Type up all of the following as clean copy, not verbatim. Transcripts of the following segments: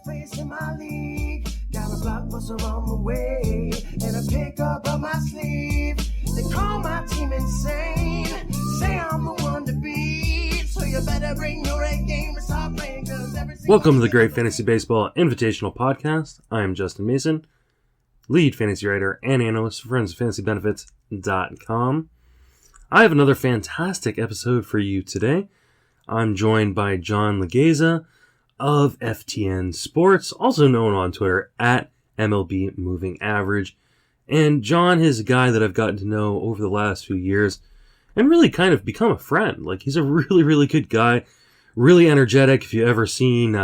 place in my league. Got a blockbuster on the way and a pickup up my sleeve. They call my team insane, say I'm the one to beat. So you better bring your A game and start playing. Welcome to the Great Fantasy Baseball Invitational Podcast. I am Justin Mason, lead fantasy writer and analyst for friendsoffantasybenefits.com. I have another fantastic episode for you today. I'm joined by John Laghezza of FTN Sports, also known on Twitter at MLB Moving Average. And John is a guy that I've gotten to know over the last few years and really kind of become a friend. Like, he's a really, really good guy, really energetic. If you've ever seen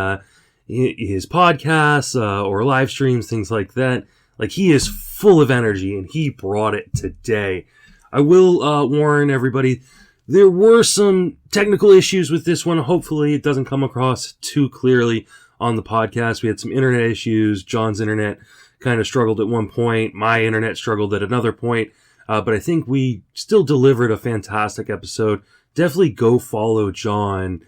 his podcasts or live streams, things like that, like, he is full of energy, and he brought it today. I will warn everybody, there were some technical issues with this one. Hopefully it doesn't come across too clearly on the podcast. We had some internet issues. John's internet kind of struggled at one point. My internet struggled at another point. But I think we still delivered a fantastic episode. Definitely go follow John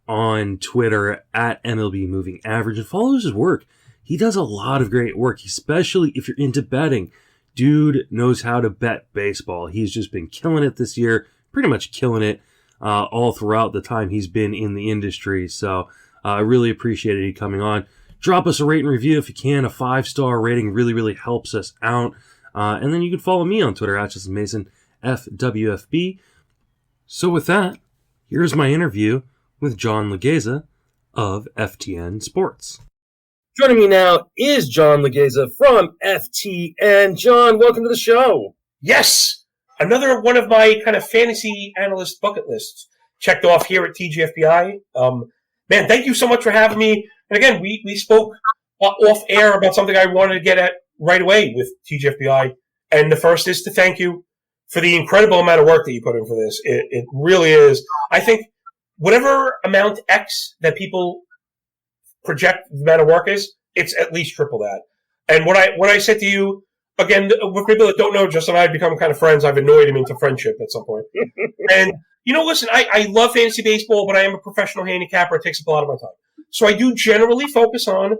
on Twitter at MLB Moving Average and follow his work. He does a lot of great work, especially if you're into betting. Dude knows how to bet baseball. He's just been killing it this year. Pretty much killing it all throughout the time he's been in the industry. So I really appreciated you coming on. Drop us a rate and review if you can. A 5-star rating really, really helps us out. And then you can follow me on Twitter at Justin Mason, FWFB. So with that, here's my interview with John Laghezza of FTN Sports. Joining me now is John Laghezza from FTN. John, welcome to the show. Yes! Another one of my kind of fantasy analyst bucket lists checked off here at TGFBI. Man, thank you so much for having me. And again, we spoke off air about something I wanted to get at right away with TGFBI. And the first is to thank you for the incredible amount of work that you put in for this. It really is. I think whatever amount X that people project the amount of work is, it's at least triple that. And what I said to you, again, with people that don't know, Justin and I have become kind of friends. I've annoyed him into friendship at some point. And, listen, I love fantasy baseball, but I am a professional handicapper. It takes up a lot of my time. So I do generally focus on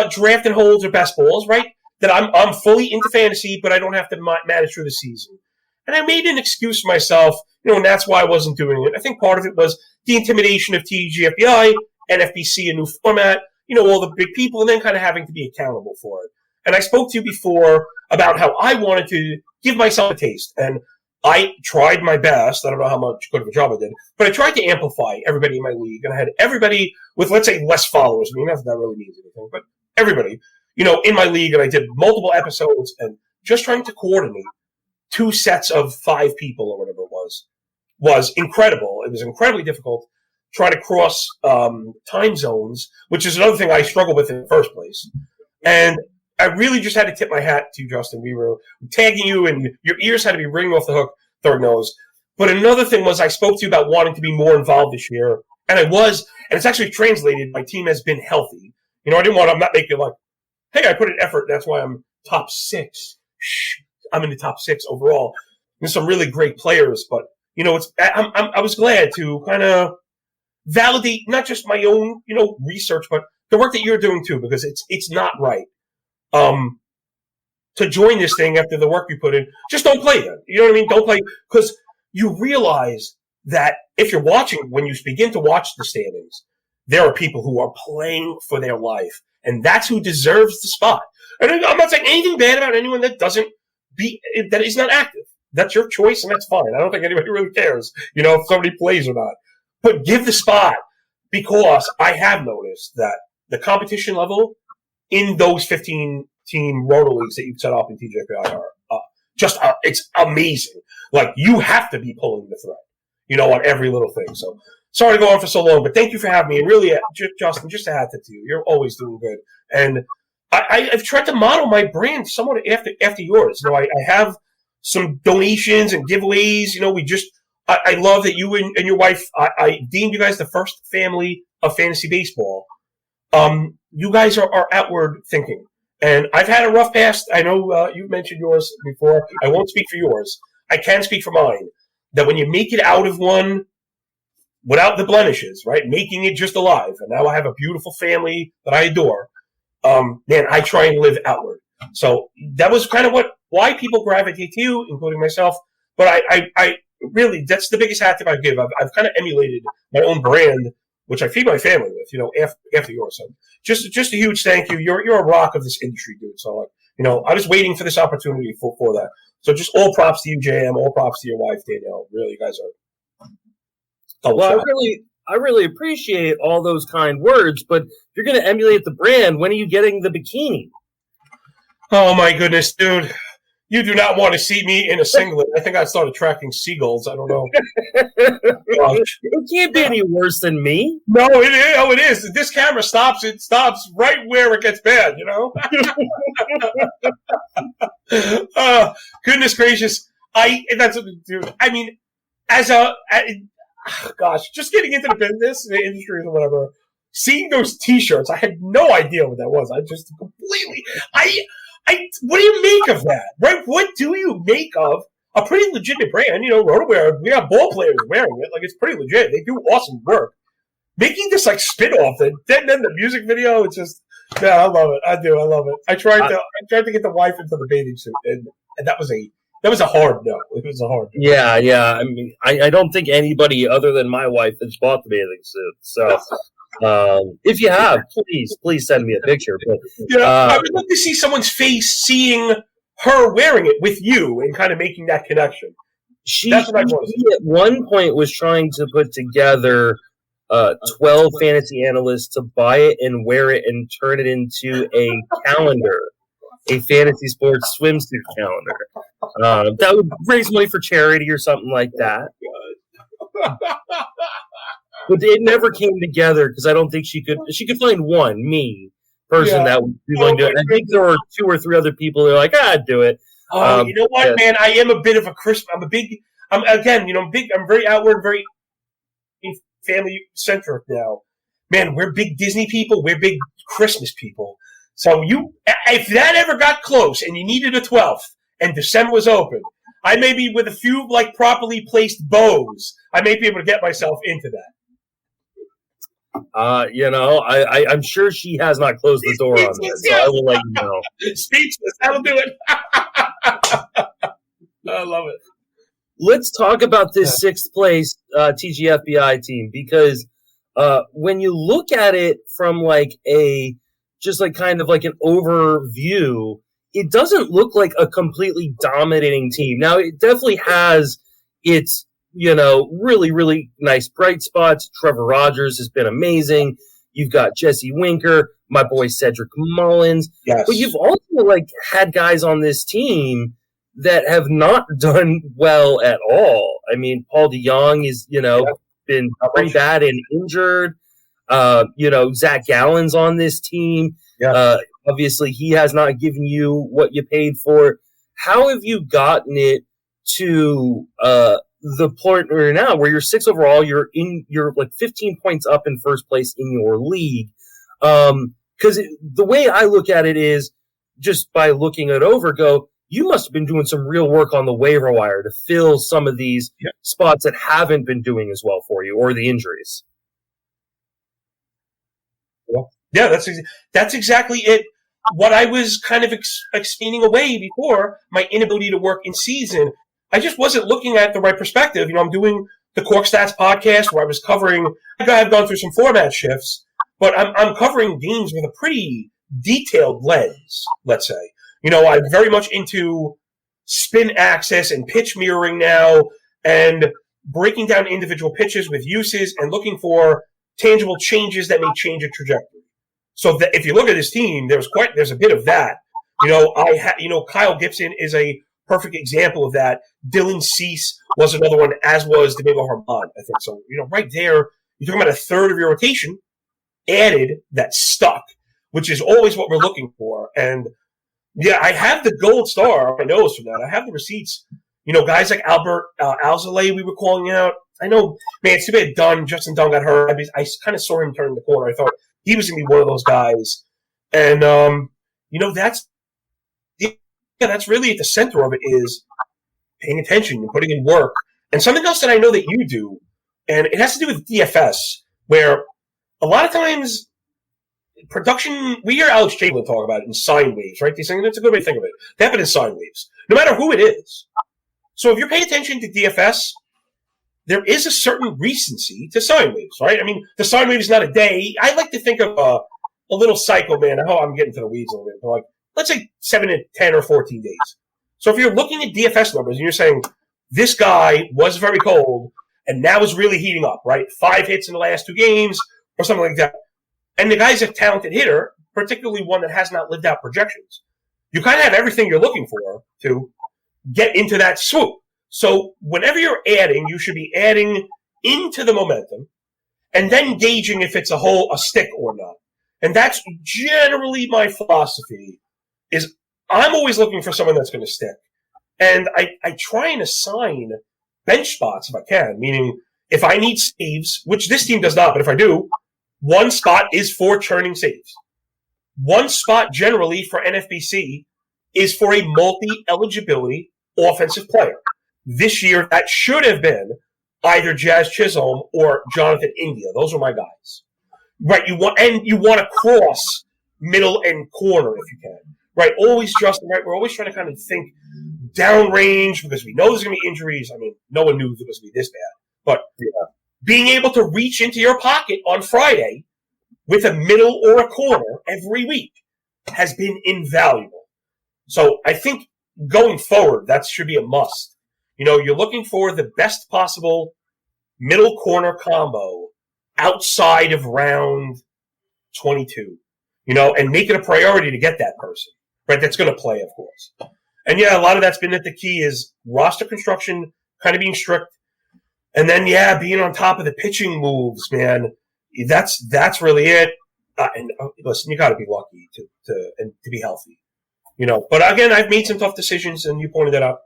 draft and holds or best balls, right? That I'm fully into fantasy, but I don't have to manage through the season. And I made an excuse for myself, and that's why I wasn't doing it. I think part of it was the intimidation of TGFBI, NFBC, a new format, all the big people, and then kind of having to be accountable for it. And I spoke to you before about how I wanted to give myself a taste. And I tried my best. I don't know how much good of a job I did, but I tried to amplify everybody in my league. And I had everybody with, let's say, less followers. I mean, not that that really means anything, but everybody, in my league. And I did multiple episodes and just trying to coordinate 2 sets of 5 people or whatever it was incredible. It was incredibly difficult. Try to cross time zones, which is another thing I struggled with in the first place. And I really just had to tip my hat to you, Justin. We were tagging you, and your ears had to be ringing off the hook, third nose. But another thing was I spoke to you about wanting to be more involved this year, and I was, and it's actually translated. My team has been healthy. I'm not making like, hey, I put in effort, that's why I'm top 6. I'm in the top 6 overall. There's some really great players, but, I was glad to kind of validate not just my own, research, but the work that you're doing too, because it's not right. To join this thing after the work you put in, just don't play then. You know what I mean? Don't play, because you realize that if you're watching, when you begin to watch the standings, there are people who are playing for their life, and that's who deserves the spot. And I'm not saying anything bad about anyone that is not active. That's your choice, and that's fine. I don't think anybody really cares, if somebody plays or not. But give the spot, because I have noticed that the competition level in those 15-team roto leagues that you've set up in TGFBI are it's amazing. Like, you have to be pulling the thread, on every little thing. So, sorry to go on for so long, but thank you for having me. And really, Justin, just a hat tip to you. You're always doing good. And I've tried to model my brand somewhat after yours. I have some donations and giveaways. I love that you and your wife, I deemed you guys the first family of fantasy baseball. You guys are outward thinking. And I've had a rough past. I know you've mentioned yours before. I won't speak for yours. I can speak for mine. That when you make it out of one without the blemishes, right, making it just alive, and now I have a beautiful family that I adore, man, I try and live outward. So that was kind of why people gravitate to you, including myself. But I really, that's the biggest hat tip I give. I've kind of emulated my own brand, which I feed my family with, after yours. So just a huge thank you. You're a rock of this industry, dude. So, I was waiting for this opportunity for that. So just all props to you, JM. All props to your wife, Danielle. Really, you guys are. Well, I really appreciate all those kind words, but if you're going to emulate the brand, when are you getting the bikini? Oh, my goodness, dude. You do not want to see me in a singlet. I think I'd start attracting seagulls. I don't know. It can't be any worse than me. No, it is. This camera stops. It stops right where it gets bad, Goodness gracious. Dude. I mean, just getting into the business, the industry or whatever, seeing those T-shirts, I had no idea what that was. I just completely, what do you make of that? Right? What do you make of a pretty legitimate brand? RotoWear, we have ball players wearing it. Like, it's pretty legit. They do awesome work. Making this, like, spin-off, and then the music video, it's just, yeah, I love it. I do. I love it. I tried to get the wife into the bathing suit, and that was a hard no. It was a hard no. Yeah. I mean, I don't think anybody other than my wife has bought the bathing suit. So, if you have, please send me a picture. But, I would love to see someone's face seeing her wearing it with you and kind of making that connection. She at one point was trying to put together 12 fantasy analysts to buy it and wear it and turn it into a calendar, a fantasy sports swimsuit calendar. That would raise money for charity or something like that. But it never came together because I don't think she could find one, that would be willing to do it. I think there were 2 or 3 other people who are like, I'd do it. Oh, you know what, man? I am a bit of a I'm very outward, very family centric now. Man, we're big Disney people. We're big Christmas people. So if that ever got close and you needed a 12th and December was open, I may be with a few like properly placed bows. I may be able to get myself into that. I'm sure she has not closed the door on this, so I will let you know. Speechless. That'll do it. I love it. Let's talk about this 6th place TGFBI team, because when you look at it from kind of like an overview, it doesn't look like a completely dominating team. Now, it definitely has its really, really nice bright spots. Trevor Rogers has been amazing. You've got Jesse Winker, my boy Cedric Mullins. Yes. But you've also had guys on this team that have not done well at all. I mean, Paul DeYoung is, been pretty bad and injured. Zach Gallen's on this team. Yeah. Obviously, he has not given you what you paid for. How have you gotten it to the point where now where you're 6th overall, you're 15 points up in first place in your league? Because the way I look at it is just by looking it over, you must have been doing some real work on the waiver wire to fill some of these spots that haven't been doing as well for you, or the injuries. Yeah, that's exactly it. What I was kind of explaining away before, my inability to work in season, I just wasn't looking at the right perspective. I'm doing the Cork Stats podcast where I was covering. I've gone through some format shifts, but I'm covering games with a pretty detailed lens. Let's say, I'm very much into spin access and pitch mirroring now, and breaking down individual pitches with uses and looking for tangible changes that may change a trajectory. So that if you look at this team, there's a bit of that. Kyle Gibson is a perfect example of that. Dylan Cease was another one, as was Domingo Germán, I think. So, right there, you're talking about a third of your rotation added that stuck, which is always what we're looking for. And, yeah, I have the gold star on my nose for that. I have the receipts. Guys like Albert Alzolay we were calling out. I know, man, it's too bad Justin Dunn got hurt. I kind of saw him turn the corner. I thought he was going to be one of those guys. And, that's really at the center of it is paying attention and putting in work. And something else that I know that you do, and it has to do with DFS, where a lot of times production, we hear Alex Chamberlain talk about it in sine waves, right? He's saying that's a good way to think of it. They happen in sine waves, no matter who it is. So if you're paying attention to DFS, there is a certain recency to sine waves, right? I mean, the sine wave is not a day. I like to think of a little cycle, man. I know I'm getting to the weeds a little bit, but like, let's say 7 to 10 or 14 days. So if you're looking at DFS numbers and you're saying, this guy was very cold and now is really heating up, right? 5 hits in the last 2 games or something like that. And the guy's a talented hitter, particularly one that has not lived out projections. You kind of have everything you're looking for to get into that swoop. So whenever you're adding, you should be adding into the momentum and then gauging if it's a stick or not. And that's generally my philosophy, is I'm always looking for someone that's going to stick. And I try and assign bench spots if I can, meaning if I need saves, which this team does not, but if I do, one spot is for churning saves. One spot generally for NFBC is for a multi-eligibility offensive player. This year, that should have been either Jazz Chisholm or Jonathan India. Those are my guys. Right, you want to cross middle and corner if you can. Right, always Justin, right? We're always trying to kind of think downrange because we know there's going to be injuries. I mean, no one knew it was going to be this bad. But being able to reach into your pocket on Friday with a middle or a corner every week has been invaluable. So I think going forward, that should be a must. You know, you're looking for the best possible middle corner combo outside of round 22, you know, and make it a priority to get that person, right? That's going to play, of course. And yeah, a lot of that's been that the key is roster construction kind of being strict. And then, being on top of the pitching moves, man, that's really it. Listen, you got to be lucky to be healthy, you know. But again, I've made some tough decisions, and you pointed that out.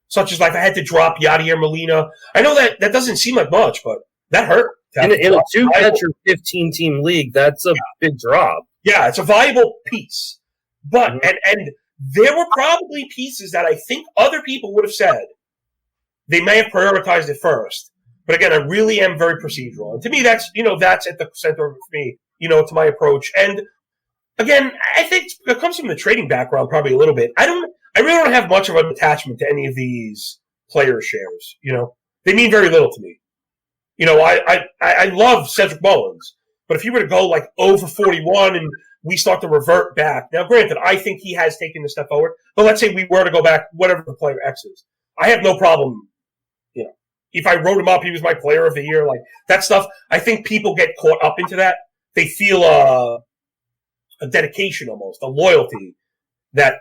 Such as, like, I had to drop Yadier Molina. I know that doesn't seem like much, but that hurt. In a 2-catcher 15-team league, that's a big drop. Yeah, it's a valuable piece. But and there were probably pieces that I think other people would have said they may have prioritized it first. But again, I really am very procedural. And to me, that's at the center of me, to my approach. And again, I think it comes from the trading background probably a little bit. I really don't have much of an attachment to any of these player shares. They mean very little to me. I love Cedric Mullins, but if you were to go like 0 for 41 and we start to revert back, now granted, I think he has taken a step forward, but let's say we were to go back, whatever the player X is, I have no problem. If I wrote him up, he was my player of the year, like that stuff. I think people get caught up into that. They feel a dedication almost, a loyalty that.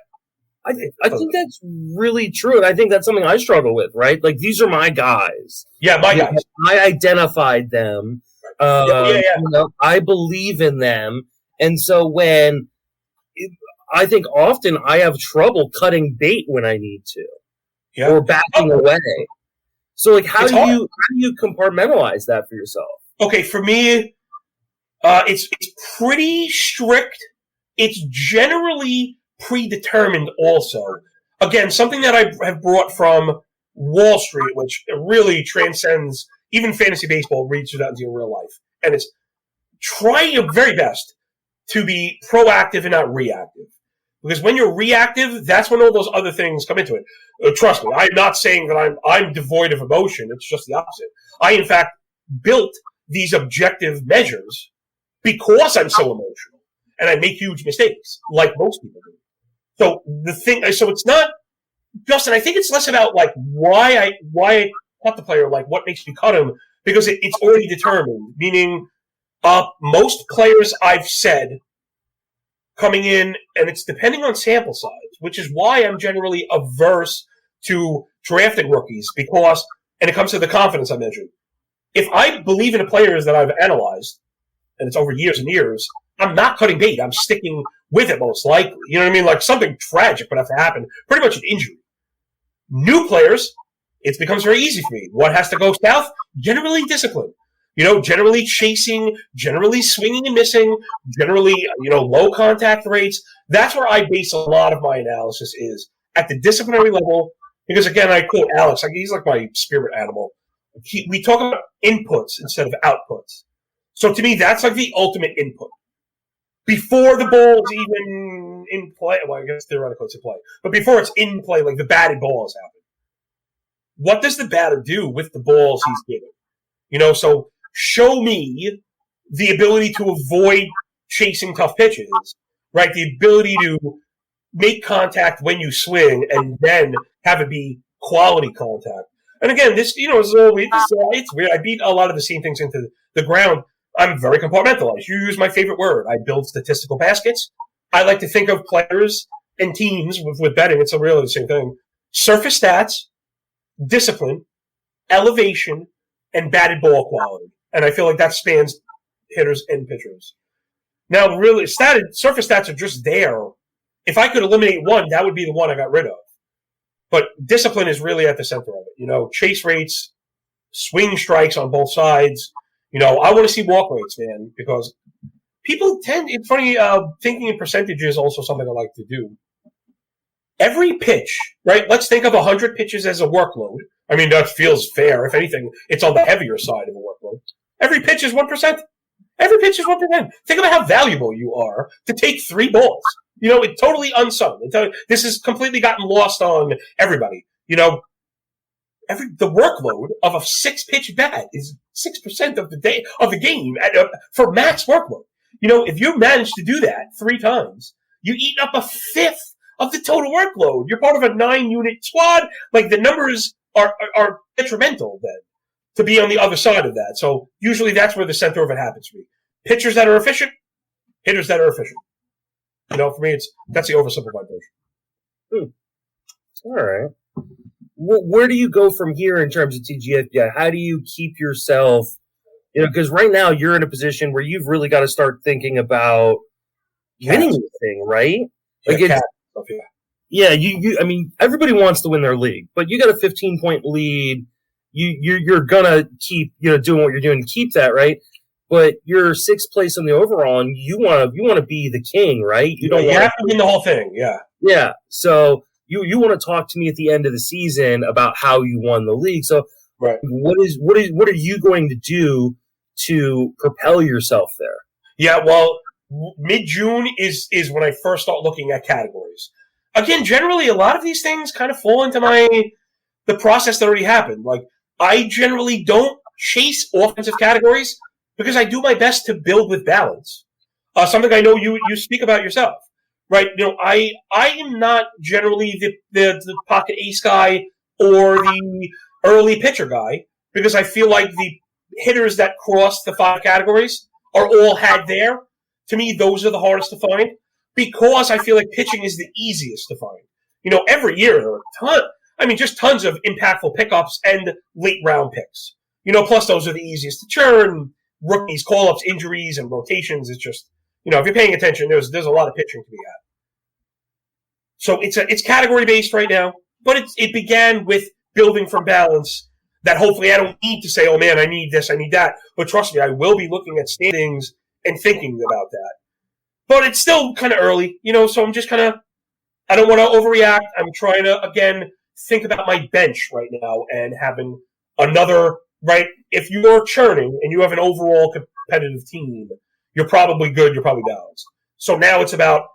I think that's really true, and I think that's something I struggle with, right? Like, these are my guys. Yeah, my guys. I identified them. I believe in them. And so I think often I have trouble cutting bait when I need to or backing away. So, like, how do you compartmentalize that for yourself? Okay, for me, it's pretty strict. It's generally predetermined also. Again, something that I have brought from Wall Street, which really transcends even fantasy baseball, reaches out into your real life. And it's trying your very best to be proactive and not reactive. Because when you're reactive, that's when all those other things come into it. Trust me, I'm not saying that I'm devoid of emotion. It's just the opposite. I, in fact, built these objective measures because I'm so emotional. And I make huge mistakes, like most people do. So it's not, Justin, I think it's less about like why I cut the player, like what makes me cut him, because it's already determined. Meaning, most players I've said coming in, and it's depending on sample size, which is why I'm generally averse to drafting rookies, because, and it comes to the confidence I mentioned, if I believe in the players that I've analyzed, and it's over years and years, I'm not cutting bait. I'm sticking with it most likely. You know what I mean? Like something tragic would have to happen. Pretty much an injury. New players, it becomes very easy for me. What has to go south? Generally discipline. Generally chasing, generally swinging and missing, generally, low contact rates. That's where I base a lot of my analysis is at the disciplinary level. Because again, I quote Alex, he's like my spirit animal. We talk about inputs instead of outputs. So to me, that's like the ultimate input. before the ball's even in play. Well, I guess theoretically it's in play, but before it's in play, like the batted ball has happened. What does the batter do with the balls he's given? So show me the ability to avoid chasing tough pitches, right? The ability to make contact when you swing and then have it be quality contact. And again, this, it's weird. I beat a lot of the same things into the ground. I'm very compartmentalized. You use my favorite word. I build statistical baskets. I like to think of players and teams with betting. It's really the same thing. Surface stats, discipline, elevation, and batted ball quality. And I feel like that spans hitters and pitchers. Now, really, surface stats are just there. If I could eliminate one, that would be the one I got rid of. But discipline is really at the center of it. Chase rates, swing strikes on both sides. I want to see walk rates, man, because people it's funny, thinking in percentage is also something I like to do. Every pitch, right? Let's think of 100 pitches as a workload. I mean, that feels fair. If anything, it's on the heavier side of a workload. Every pitch is 1%. Every pitch is 1%. Think about how valuable you are to take 3 balls. It's totally unsung. This has completely gotten lost on everybody. The workload of a 6-pitch bat is 6% of the game for max workload. If you manage to do that 3 times, you eat up a fifth of the total workload. You're part of a 9-unit squad. Like, the numbers are detrimental then to be on the other side of that. So usually that's where the center of it happens for me. Pitchers that are efficient, hitters that are efficient. For me, that's the oversimplified version. All right. Where do you go from here in terms of TGFBI? How do you keep yourself, because right now you're in a position where you've really got to start thinking about winning the thing, right? I mean, everybody wants to win their league, but you got a 15-point lead. You're gonna keep, doing what you're doing to keep that, right? But you're 6th place in the overall, and you want to be the king, right? You have to win the whole thing, yeah. Yeah. So you want to talk to me at the end of the season about how you won the league. So, right. What are you going to do to propel yourself there? Yeah. Well, mid-June is when I first start looking at categories. Again, generally, a lot of these things kind of fall into the process that already happened. Like, I generally don't chase offensive categories because I do my best to build with balance. Something I know you speak about yourself, right? I am not generally the pocket ace guy or the early pitcher guy because I feel like the hitters that cross the 5 categories are all had there. To me, those are the hardest to find because I feel like pitching is the easiest to find. Every year there are just tons of impactful pickups and late round picks. Plus those are the easiest to churn. Rookies, call-ups, injuries, and rotations. It's just, if you're paying attention, there's a lot of pitching to be had. So it's category-based right now, but it began with building from balance that hopefully I don't need to say, oh, man, I need this, I need that. But trust me, I will be looking at standings and thinking about that. But it's still kind of early, so I'm just I don't want to overreact. I'm trying to, again, think about my bench right now and having another, right? If you're churning and you have an overall competitive team, you're probably good, you're probably balanced. So now it's about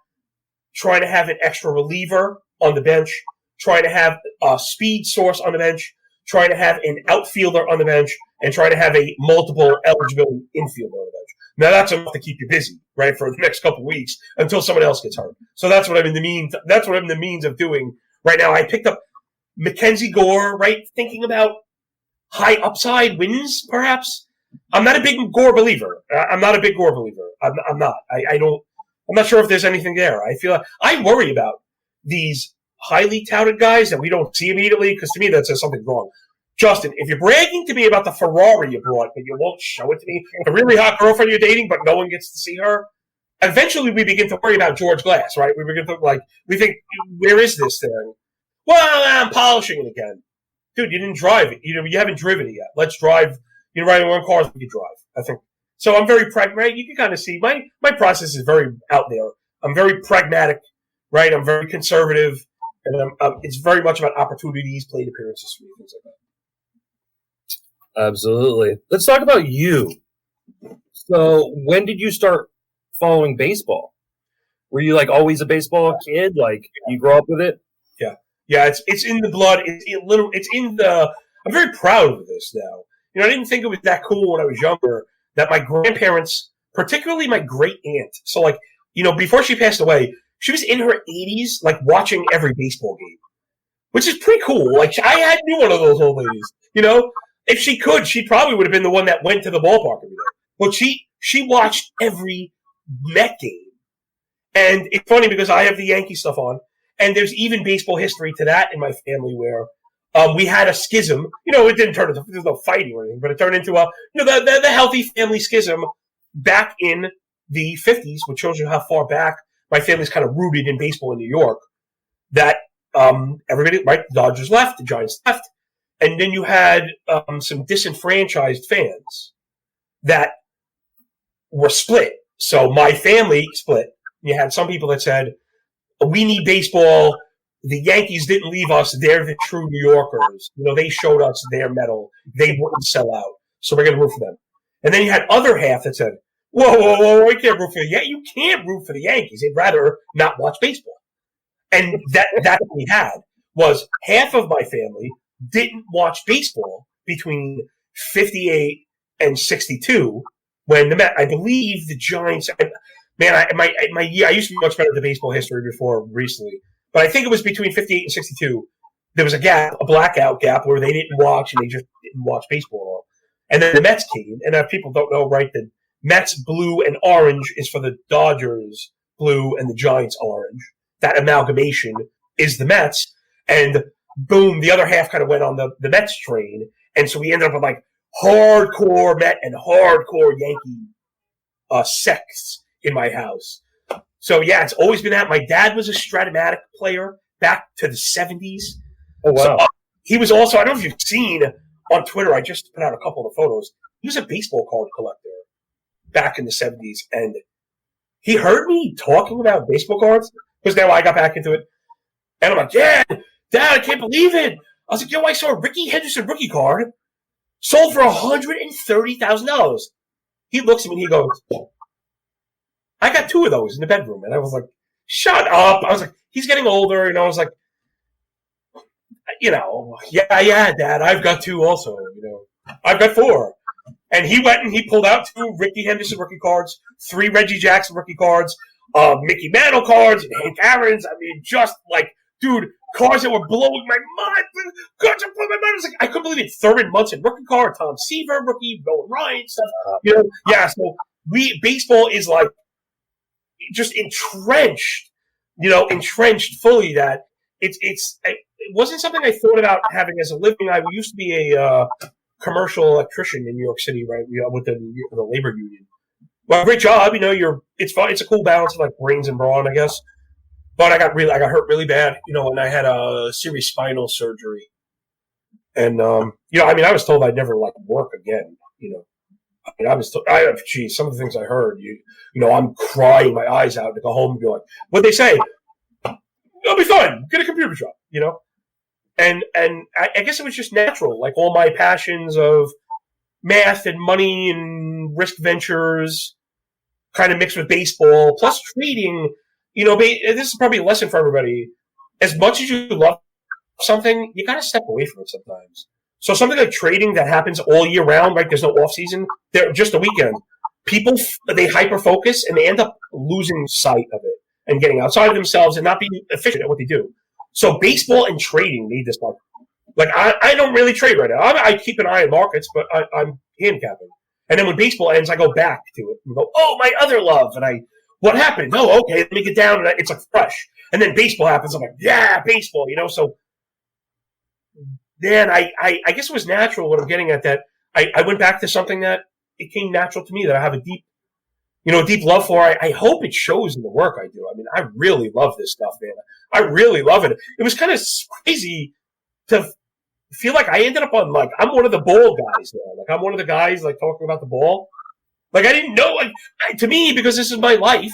trying to have an extra reliever on the bench, trying to have a speed source on the bench, trying to have an outfielder on the bench, and trying to have a multiple eligibility infielder on the bench. Now that's enough to keep you busy, right, for the next couple of weeks until someone else gets hurt. So that's what I'm in the means of doing right now. I picked up Mackenzie Gore, right, thinking about high upside wins, perhaps. I'm not a big Gore believer. I'm not. I'm not. I'm not sure if there's anything there. I feel like I worry about these highly touted guys that we don't see immediately because to me that says something's wrong. Justin, if you're bragging to me about the Ferrari you brought, but you won't show it to me, the really hot girlfriend you're dating, but no one gets to see her, eventually we begin to worry about George Glass, right? We begin to we think, where is this thing? Well, I'm polishing it again. Dude, you didn't drive it. You haven't driven it yet. Let's drive. Riding one cars we can drive, I think. So I'm very pragmatic. You can kind of see my process is very out there. I'm very pragmatic, right? I'm very conservative, and it's very much about opportunities, plate appearances for me, things like that. Absolutely. Let's talk about you. So when did you start following baseball? Were you like always a baseball kid? Like you grew up with it? Yeah, it's in the blood. It's in the. I'm very proud of this now. I didn't think it was that cool when I was younger that my grandparents, particularly my great aunt, so like, before she passed away, she was in her 80s, like watching every baseball game, which is pretty cool. Like I had knew one of those old ladies. If she could, she probably would have been the one that went to the ballpark every day. But she watched every Met game. And it's funny because I have the Yankee stuff on, and there's even baseball history to that in my family where we had a schism. It didn't turn into, there's no fighting or anything, but it turned into the healthy family schism back in the 50s, which shows you how far back my family's kind of rooted in baseball in New York. That everybody, right, the Dodgers left, the Giants left, and then you had some disenfranchised fans that were split. So my family split. You had some people that said, we need baseball. The Yankees didn't leave us. They're the true New Yorkers. They showed us their mettle. They wouldn't sell out. So we're going to root for them. And then you had other half that said, whoa, I can't root for the Yankees. You can't root for the Yankees. They'd rather not watch baseball. And that's what we had, was half of my family didn't watch baseball between 58 and 62 when I believe the Giants – man, I used to be much better at the baseball history before recently, but I think it was between 58 and 62. There was a blackout gap where they didn't watch and they just didn't watch baseball at all. And then the Mets came, and if people don't know, right, the Mets blue and orange is for the Dodgers blue and the Giants orange. That amalgamation is the Mets, and boom, the other half kind of went on the Mets train, and so we ended up with like hardcore Met and hardcore Yankee sects in my house. So yeah, it's always been that. My dad was a Stratomatic player back to the 70s. Oh, wow. So, he was also, I don't know if you've seen on Twitter, I just put out a couple of photos. He was a baseball card collector back in the 70s. And he heard me talking about baseball cards because now I got back into it. And I'm like, yeah, Dad, I can't believe it. I was like, I saw a Ricky Henderson rookie card sold for $130,000. He looks at me and he goes, I got 2 of those in the bedroom. And I was like, shut up. I was like, he's getting older. I was like, yeah, Dad, I've got 2 also. I've got 4. And he went and he pulled out 2 Ricky Henderson rookie cards, 3 Reggie Jackson rookie cards, Mickey Mantle cards, and Hank Aaron's. I mean, just like, dude, cards that were blowing my mind. Cards that blew my mind. I was like, I couldn't believe it. Thurman Munson rookie card, Tom Seaver rookie, Nolan Ryan stuff. Yeah, so baseball is like, just entrenched fully that it wasn't something I thought about having as a living. I used to be a commercial electrician in New York City, right? With the labor union. Well, great job. It's fun. It's a cool balance of like brains and brawn, I guess. But I got hurt really bad, and I had a serious spinal surgery. And I was told I'd never work again, I was told, some of the things I heard, I'm crying my eyes out to go home and be like, what'd they say? I'll be fine. Get a computer job, And I guess it was just natural. Like all my passions of math and money and risk ventures kind of mixed with baseball, plus trading. This is probably a lesson for everybody. As much as you love something, you got to step away from it sometimes. So something like trading that happens all year round, right? There's no off season. They're just a weekend. People, they hyper focus and they end up losing sight of it and getting outside of themselves and not being efficient at what they do. So baseball and trading need this market. Like I don't really trade right now. I keep an eye on markets, but I'm handicapping. And then when baseball ends, I go back to it and go, oh, my other love. And what happened? Oh, okay, let me get down. And it's like fresh. And then baseball happens. I'm like, yeah, baseball, So then I guess it was natural what I'm getting at, that I went back to something that it came natural to me, that I have a deep love for. I hope it shows in the work I do. I mean, I really love this stuff, man. I really love it. It was kind of crazy to feel like I ended up on, I'm one of the ball guys now. I'm one of the guys, talking about the ball. I didn't know, to me, because this is my life,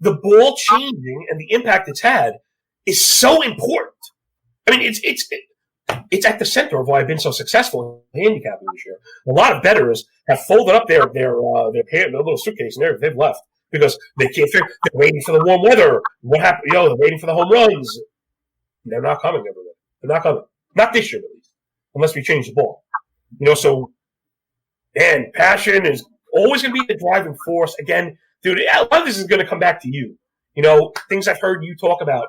the ball changing and the impact it's had is so important. I mean, it's at the center of why I've been so successful in handicapping this year. A lot of bettors have folded up their little suitcase and they've left. because they can't figure. They're waiting for the warm weather. What happened? They're waiting for the home runs. They're not coming everywhere. They're not coming. Not this year, at least, unless we change the ball. So, and passion is always going to be the driving force. Again, dude, a lot of this is going to come back to you. Things I've heard you talk about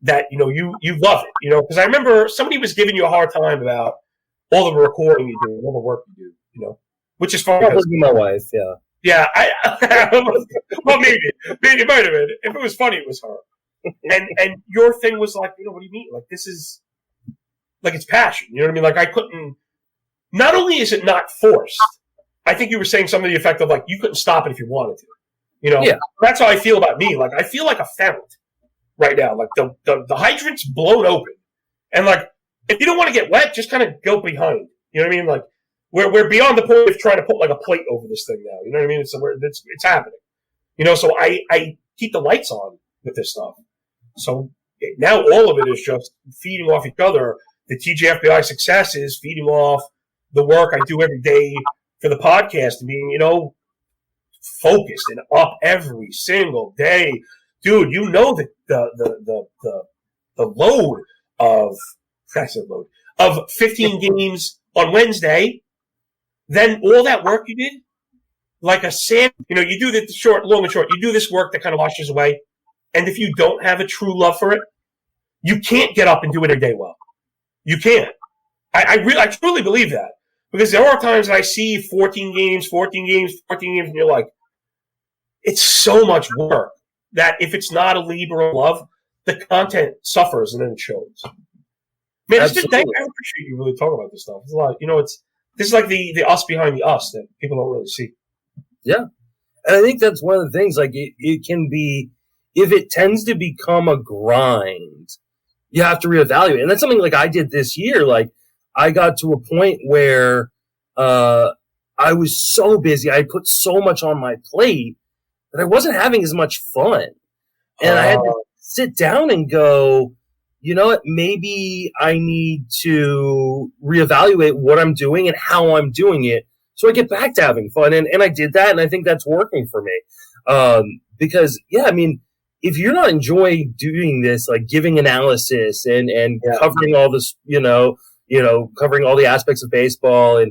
that, you love it, because I remember somebody was giving you a hard time about all the recording you do, all the work you do, which is fun. Probably my wife, yeah. Yeah, well, maybe it might have been. If it was funny, it was her. And your thing was like, what do you mean? Like, this is, like, it's passion. You know what I mean? Like, I couldn't, not only is it not forced, I think you were saying something to the effect of, like, you couldn't stop it if you wanted to. Yeah. That's how I feel about me. Like, I feel like a fount right now. Like, the hydrant's blown open. And, like, if you don't want to get wet, just kind of go behind. You know what I mean? Like, we're beyond the point of trying to put, like, a plate over this thing now. You know what I mean? It's happening. So I keep the lights on with this stuff. So now all of it is just feeding off each other. The TGFBI success is feeding off the work I do every day for the podcast and being, focused and up every single day. Dude, the load of 15 games on Wednesday, then all that work you did, like a sand, you do the long and short, you do this work that kind of washes away. And if you don't have a true love for it, you can't get up and do it every day well. You can't. I truly believe that. Because there are times I see 14 games, and you're like, it's so much work that if it's not a lead or a love, the content suffers and then it shows. Man, it's been, I appreciate you really talking about this stuff. It's a lot. This is like the us behind the us that people don't really see. Yeah. And I think that's one of the things, like, it can be, if it tends to become a grind, you have to reevaluate. And that's something like I did this year. Like, I got to a point where I was so busy. I put so much on my plate that I wasn't having as much fun. And I had to sit down and go, you know what, maybe I need to reevaluate what I'm doing and how I'm doing it so I get back to having fun. And I did that, and I think that's working for me. Because, yeah, I mean, if you're not enjoying doing this, like giving analysis and covering all this, covering all the aspects of baseball and,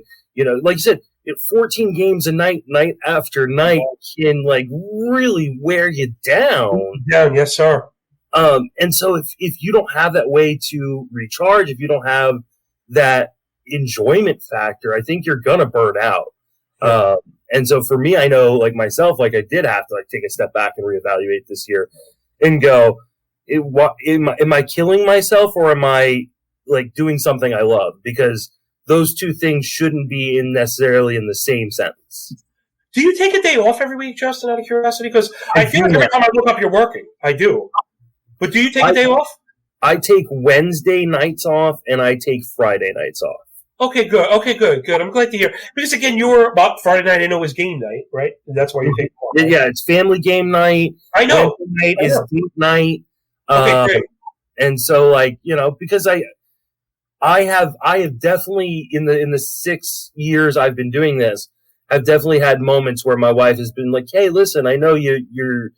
like you said, 14 games a night after night can, like, really wear you down. Down, yes, sir. And so if you don't have that way to recharge, if you don't have that enjoyment factor, I think you're going to burn out. And so for me, I know, like myself, like I did have to, like, take a step back and reevaluate this year and go, am I killing myself, or am I, like, doing something I love? Because those two things shouldn't be necessarily in the same sentence. Do you take a day off every week, Justin, out of curiosity? Because I feel like every time I look up, you're working. I do. But do you take a day off? I take Wednesday nights off, and I take Friday nights off. Okay, good. I'm glad to hear. Because, again, you were about Friday night, I know, is game night, right? And that's why you take off. Right? Yeah, it's family game night. I know. Wednesday night is date night. Okay, great. And so, like, because I have definitely in the 6 years I've been doing this, I've definitely had moments where my wife has been like, "Hey, listen, I know you're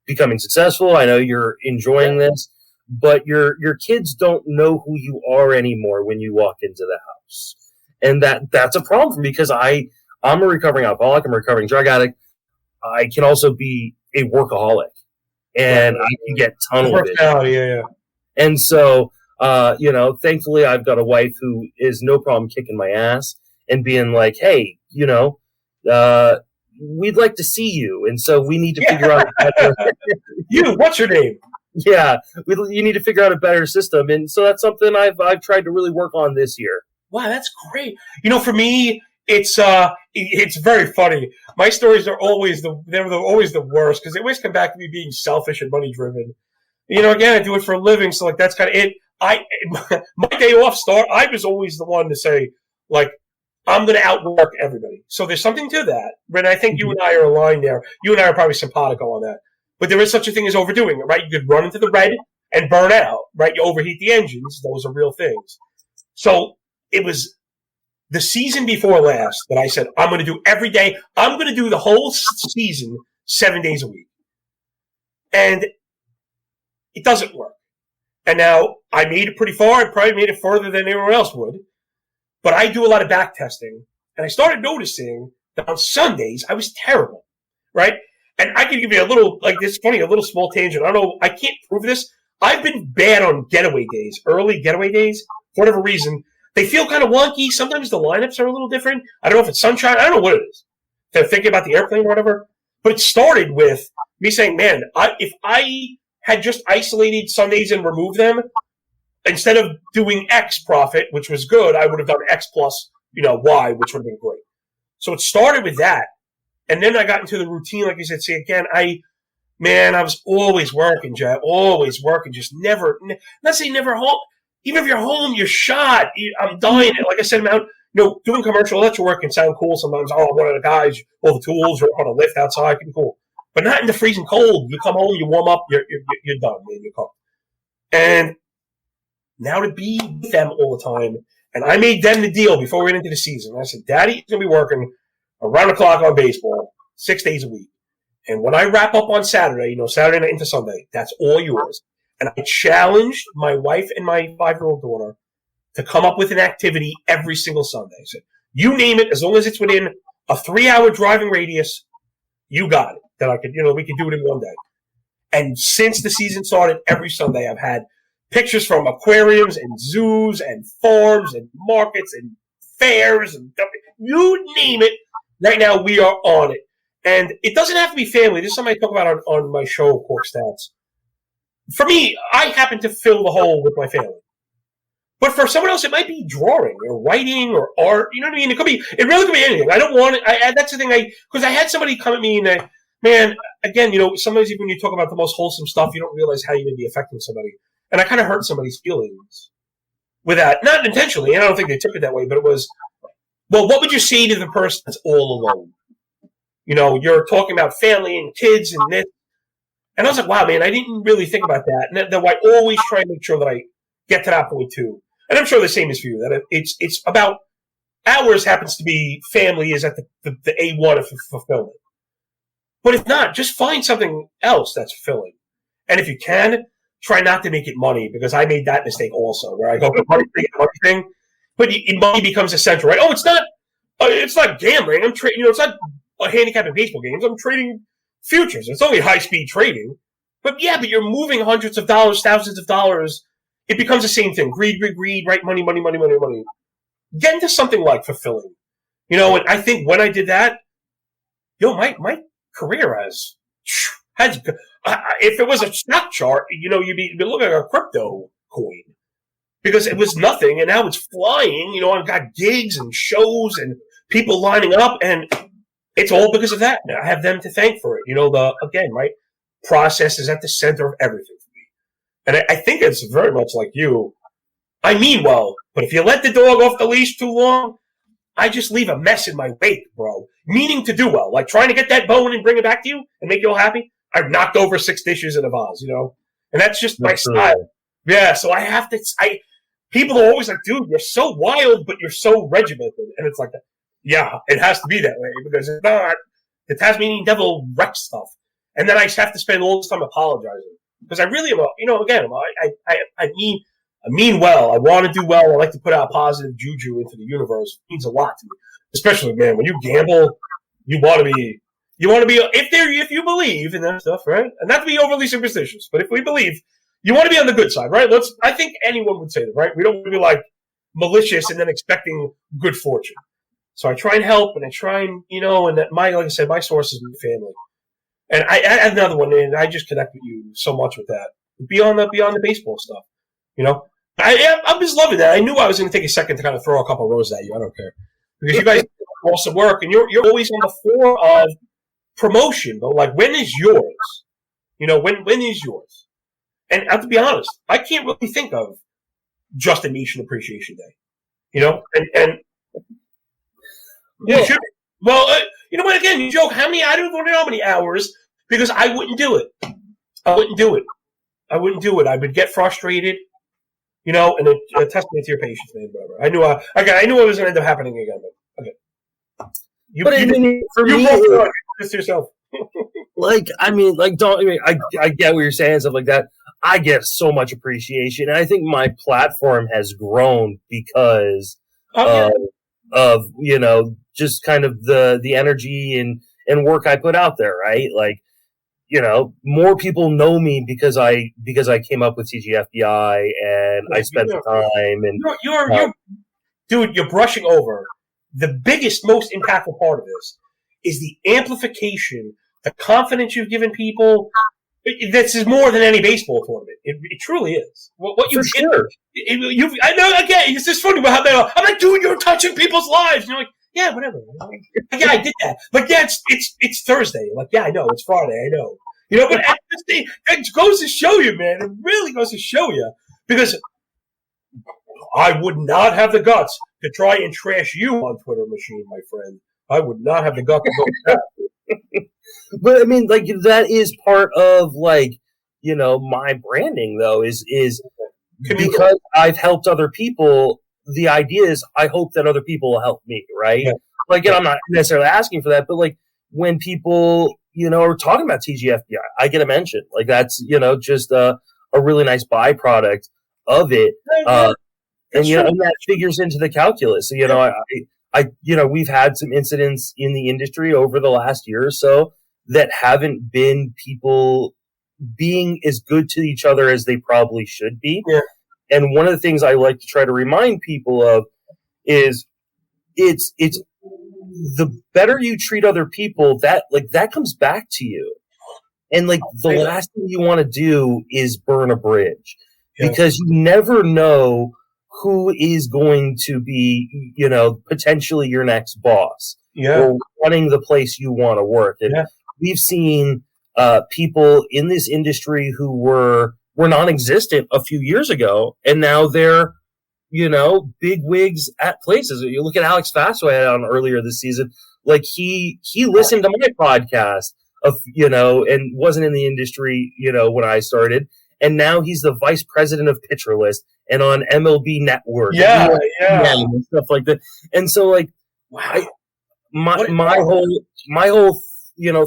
becoming successful. I know you're enjoying this, but your kids don't know who you are anymore when you walk into the house." And that's a problem for me, because I'm a recovering alcoholic, I'm a recovering drug addict. I can also be a workaholic, and I can get tunnel vision. Yeah. And so, thankfully I've got a wife who is no problem kicking my ass and being like, "Hey, we'd like to see you, and so we need to figure out a better what's your name?" Yeah, you need to figure out a better system, and so that's something I've tried to really work on this year. Wow, that's great. For me, it's very funny. My stories are always always the worst, because they always come back to me being selfish and money driven. Again, I do it for a living, so, like, that's kind of it. My day off I was always the one to say, like, I'm going to outwork everybody. So there's something to that. And I think you and I are aligned there. You and I are probably simpatico on that. But there is such a thing as overdoing it, right? You could run into the red and burn out, right? You overheat the engines. Those are real things. So it was the season before last that I said, I'm going to do every day. I'm going to do the whole season 7 days a week. And it doesn't work. And now I made it pretty far. I probably made it further than anyone else would. But I do a lot of back testing. And I started noticing that on Sundays, I was terrible, right? And I can give you a little, like this funny, a little small tangent. I don't know, I can't prove this. I've been bad on getaway days, early getaway days, for whatever reason. They feel kind of wonky. Sometimes the lineups are a little different. I don't know if it's sunshine. I don't know what it is. They're thinking about the airplane or whatever. But it started with me saying, man, if I had just isolated Sundays and removed them, instead of doing X profit, which was good, I would have done X plus, Y, which would have been great. So it started with that. And then I got into the routine, like you said. See, again, I was always working, Jet, always working, just never, not saying never home. Even if you're home, you're shot. I'm dying. Like I said, doing commercial electrical work can sound cool sometimes. Oh, one of the guys, all the tools, or on a lift outside can be cool. But not in the freezing cold. You come home, you warm up, you're done, man. You're cooked. And now to be with them all the time, and I made them the deal before we went into the season. I said, Daddy's going to be working around the clock on baseball 6 days a week. And when I wrap up on Saturday, Saturday night into Sunday, that's all yours. And I challenged my wife and my 5-year-old daughter to come up with an activity every single Sunday. I said, you name it, as long as it's within a 3-hour driving radius, you got it. That I could, we could do it in one day. And since the season started, every Sunday I've had pictures from aquariums and zoos and farms and markets and fairs and you name it. Right now we are on it. And it doesn't have to be family. This is something I talk about on my show, Cork Stats. For me, I happen to fill the hole with my family. But for someone else, it might be drawing or writing or art. You know what I mean? It really could be anything. I don't want it. That's the thing. Because I had somebody come at me and man, again, sometimes even when you talk about the most wholesome stuff, you don't realize how you may be affecting somebody. And I kind of hurt somebody's feelings with that. Not intentionally, and I don't think they took it that way, but it was, well, what would you say to the person that's all alone? You're talking about family and kids and this. And I was like, wow, man, I didn't really think about that. And that I always try to make sure that I get to that point too. And I'm sure the same is for you, that it's about ours happens to be family is at the A1 of fulfillment. But if not, just find something else that's fulfilling. And if you can, try not to make it money, because I made that mistake also, where I go, money thing, but money becomes essential, right? Oh, it's not gambling. I'm trading, it's not handicapping baseball games. I'm trading futures. It's only high-speed trading. But you're moving hundreds of dollars, thousands of dollars. It becomes the same thing. Greed, right? Money. Get into something like fulfilling. And I think when I did that, my career has if it was a stock chart, you'd be looking at a crypto coin, because it was nothing and now it's flying. I've got gigs and shows and people lining up, and it's all because of that. I have them to thank for it. Process is at the center of everything for me. And I think it's very much like you. I mean well, but if you let the dog off the leash too long, I just leave a mess in my wake, bro. Meaning to do well, like trying to get that bone and bring it back to you and make you all happy. I've knocked over 6 dishes in a vase, and that's just my style. Yeah, so I have to. People are always like, dude, you're so wild, but you're so regimented, and it's like, yeah, it has to be that way, because if not, the Tasmanian devil wrecks stuff, and then I have to spend all this time apologizing, because I really am. I mean well. I want to do well. I like to put out positive juju into the universe. It means a lot to me. Especially, man, when you gamble, you want to be, if you believe in that stuff, right? And not to be overly superstitious, but if we believe, you want to be on the good side, right? I think anyone would say that, right? We don't want to be like malicious and then expecting good fortune. So I try and help, and I try and, and that like I said, my source is my family. And I add another one, and I just connect with you so much with that. Beyond the baseball stuff, I'm just loving that. I knew I was going to take a second to kind of throw a couple of roses at you. I don't care. Because you guys do awesome work, and you're always on the fore of promotion, but like, when is yours? When is yours? And I have to be honest, I can't really think of just a Nation Appreciation Day. And you should. Well, what? Again, you joke. I don't want to know how many hours, because I wouldn't do it. I wouldn't do it. I would get frustrated. And a testament to your patience, man. Whatever. I knew it was going to end up happening again. But okay. For me, just yourself. I get what you're saying and stuff like that. I get so much appreciation, and I think my platform has grown because of just kind of the energy and work I put out there, right? Like, more people know me because I came up with TGFBI and I spent the time and dude, you're brushing over the biggest, most impactful part of this is the amplification, the confidence you've given people. This is more than any baseball tournament. It truly is. What you did, sure. I know. Again, it's just funny about how they are. I'm like, dude, you're touching people's lives. And you're like, yeah, whatever. Yeah, I did that. Like, yeah, it's Thursday. Like, yeah, I know. It's Friday. I know. But it goes to show you, man. It really goes to show you because I would not have the guts to try and trash you on Twitter machine, my friend. I would not have the guts to go with that. But I mean, like, that is part of my branding, though, is because I've helped other people. The idea is I hope that other people will help me, right? Yeah. Like, and I'm not necessarily asking for that, but like when people are talking about TGFBI, I get a mention. Like, that's just a really nice byproduct of it, and that figures into the calculus. So, we've had some incidents in the industry over the last year or so that haven't been people being as good to each other as they probably should be. Yeah. And one of the things I like to try to remind people of is it's the better you treat other people, that comes back to you. And the last thing you want to do is burn a bridge, because you never know who is going to be, potentially your next boss or running the place you want to work. And we've seen people in this industry who were non-existent a few years ago, and now they're, big wigs at places. You look at Alex Fasso I had on earlier this season. Like, he listened to my podcast and wasn't in the industry, when I started. And now he's the vice president of Pitcher List and on MLB Network. And stuff like that. And so, wow. My whole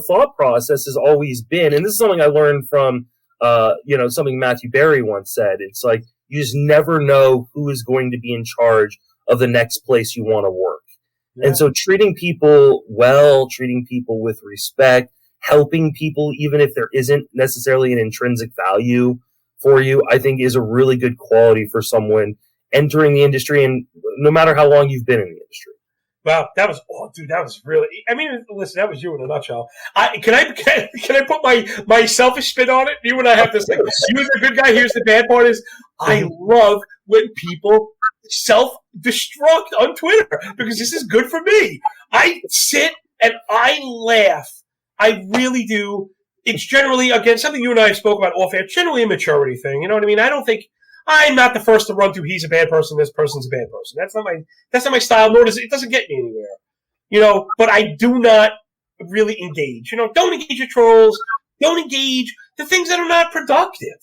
thought process has always been, and this is something I learned from something Matthew Berry once said. It's like, you just never know who is going to be in charge of the next place you want to work. Yeah. And so treating people well, treating people with respect, helping people even if there isn't necessarily an intrinsic value for you, I think is a really good quality for someone entering the industry, and no matter how long you've been in the industry. Wow, that was really. I mean, listen, that was you in a nutshell. Can I put my selfish spin on it? You and I have this thing. You're the good guy. Here's the bad part: is I love when people self-destruct on Twitter, because this is good for me. I sit and I laugh. I really do. It's generally, again, something you and I spoke about off air. Generally a maturity thing. You know what I mean? I don't think. I'm not the first to run to he's a bad person, this person's a bad person. That's not my style, nor doesn't get me anywhere. But I do not really engage. Don't engage with trolls. Don't engage the things that are not productive.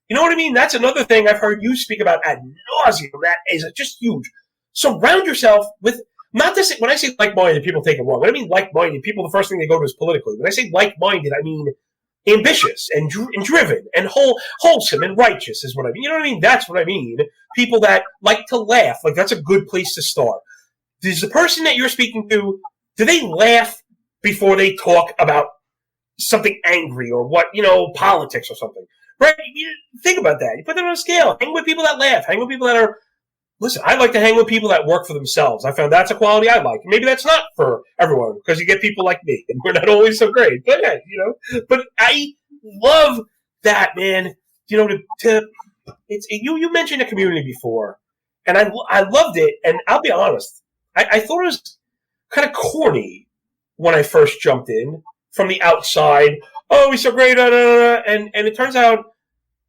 You know what I mean? That's another thing I've heard you speak about ad nauseum. That is just huge. Surround yourself with, not to say, when I say like-minded, people take it wrong. When I mean like-minded, people, the first thing they go to is politically. When I say like-minded, I mean ambitious and driven and wholesome and righteous is what I mean. You know what I mean? That's what I mean. People that like to laugh. Like, that's a good place to start. Does the person that you're speaking to, do they laugh before they talk about something angry or politics or something? Right? Think about that. You put that on a scale. Hang with people that laugh. Hang with people that are... Listen, I like to hang with people that work for themselves. I found that's a quality I like. Maybe that's not for everyone, because you get people like me, and we're not always so great. But yeah, But I love that, man. You mentioned a community before, and I loved it. And I'll be honest, I thought it was kind of corny when I first jumped in from the outside. Oh, he's so great, and it turns out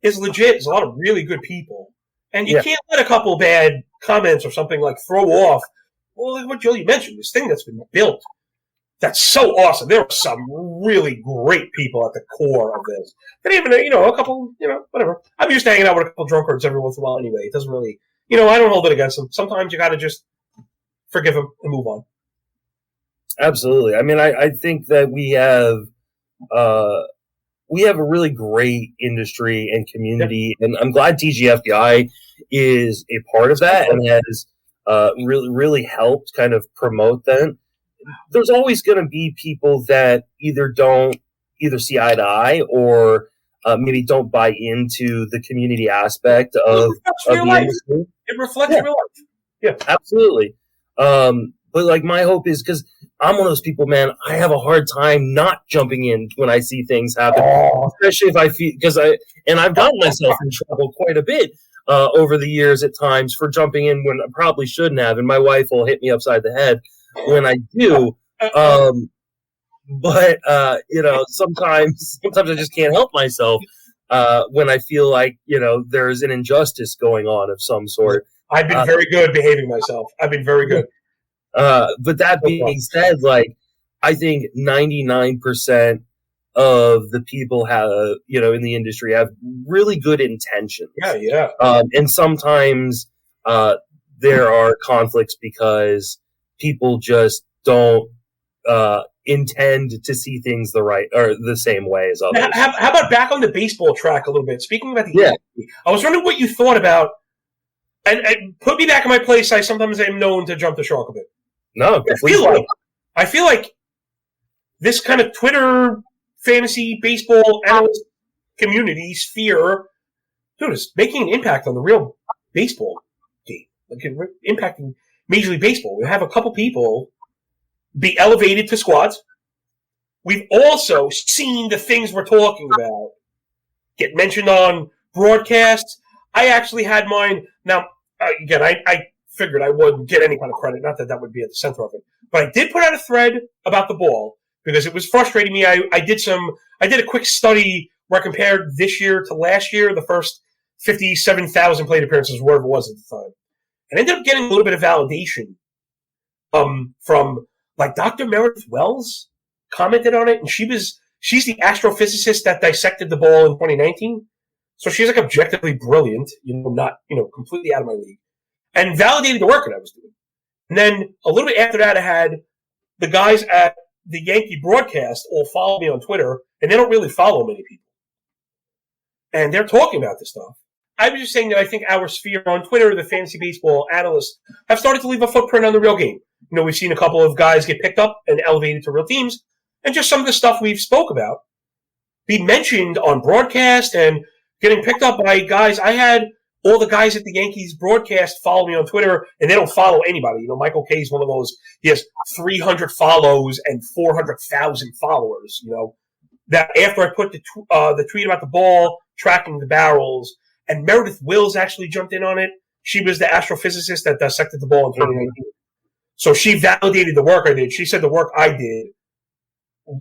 it's legit. There's a lot of really good people. And you can't let a couple bad comments or something throw off. Well, like what Julie mentioned, this thing that's been built, that's so awesome. There are some really great people at the core of this. But even, a couple, whatever. I'm used to hanging out with a couple drunkards every once in a while anyway. It doesn't really, I don't hold it against them. Sometimes you got to just forgive them and move on. Absolutely. I mean, I think that we have we have a really great industry and community, and I'm glad TGFBI is a part of that and has really helped kind of promote that. There's always going to be people that either see eye to eye or maybe don't buy into the community aspect of the industry. It reflects real life. Yeah, absolutely. But like my hope is, because I'm one of those people, man, I have a hard time not jumping in when I see things happen, especially if I feel, and I've gotten myself in trouble quite a bit over the years at times for jumping in when I probably shouldn't have, and my wife will hit me upside the head when I do. But sometimes I just can't help myself when I feel like, there's an injustice going on of some sort. I've been very good behaving myself. I've been very good. But that being said, like, I think 99% of the people in the industry have really good intentions. Yeah. And sometimes there are conflicts because people just don't intend to see things the same way as others. How about back on the baseball track a little bit? Speaking about the I was wondering what you thought about, and put me back in my place. I sometimes am known to jump the shark a bit. No, I feel like this kind of Twitter fantasy baseball analyst community sphere, dude, is making an impact on the real baseball game, like impacting Major League Baseball. We have a couple people be elevated to squads. We've also seen the things we're talking about get mentioned on broadcasts. I actually had mine. Now, again, I figured I wouldn't get any kind of credit. Not that that would be at the center of it. But I did put out a thread about the ball because it was frustrating me. I did a quick study where I compared this year to last year, the first 57,000 plate appearances, whatever it was at the time. And I ended up getting a little bit of validation from, like, Dr. Meredith Wells commented on it, and she's the astrophysicist that dissected the ball in 2019. So she's, like, objectively brilliant, not, completely out of my league, and validated the work that I was doing. And then a little bit after that, I had the guys at the Yankee broadcast all follow me on Twitter, and they don't really follow many people. And they're talking about this stuff. I was just saying that I think our sphere on Twitter, the fantasy baseball analysts, have started to leave a footprint on the real game. We've seen a couple of guys get picked up and elevated to real teams, and just some of the stuff we've spoke about be mentioned on broadcast and getting picked up by guys. I had all the guys at the Yankees broadcast follow me on Twitter, and they don't follow anybody. Michael Kay is one of those. He has 300 follows and 400,000 followers. That after I put the tweet about the ball tracking the barrels, and Meredith Wills actually jumped in on it. She was the astrophysicist that dissected the ball in 2019. So she validated the work I did. She said the work I did,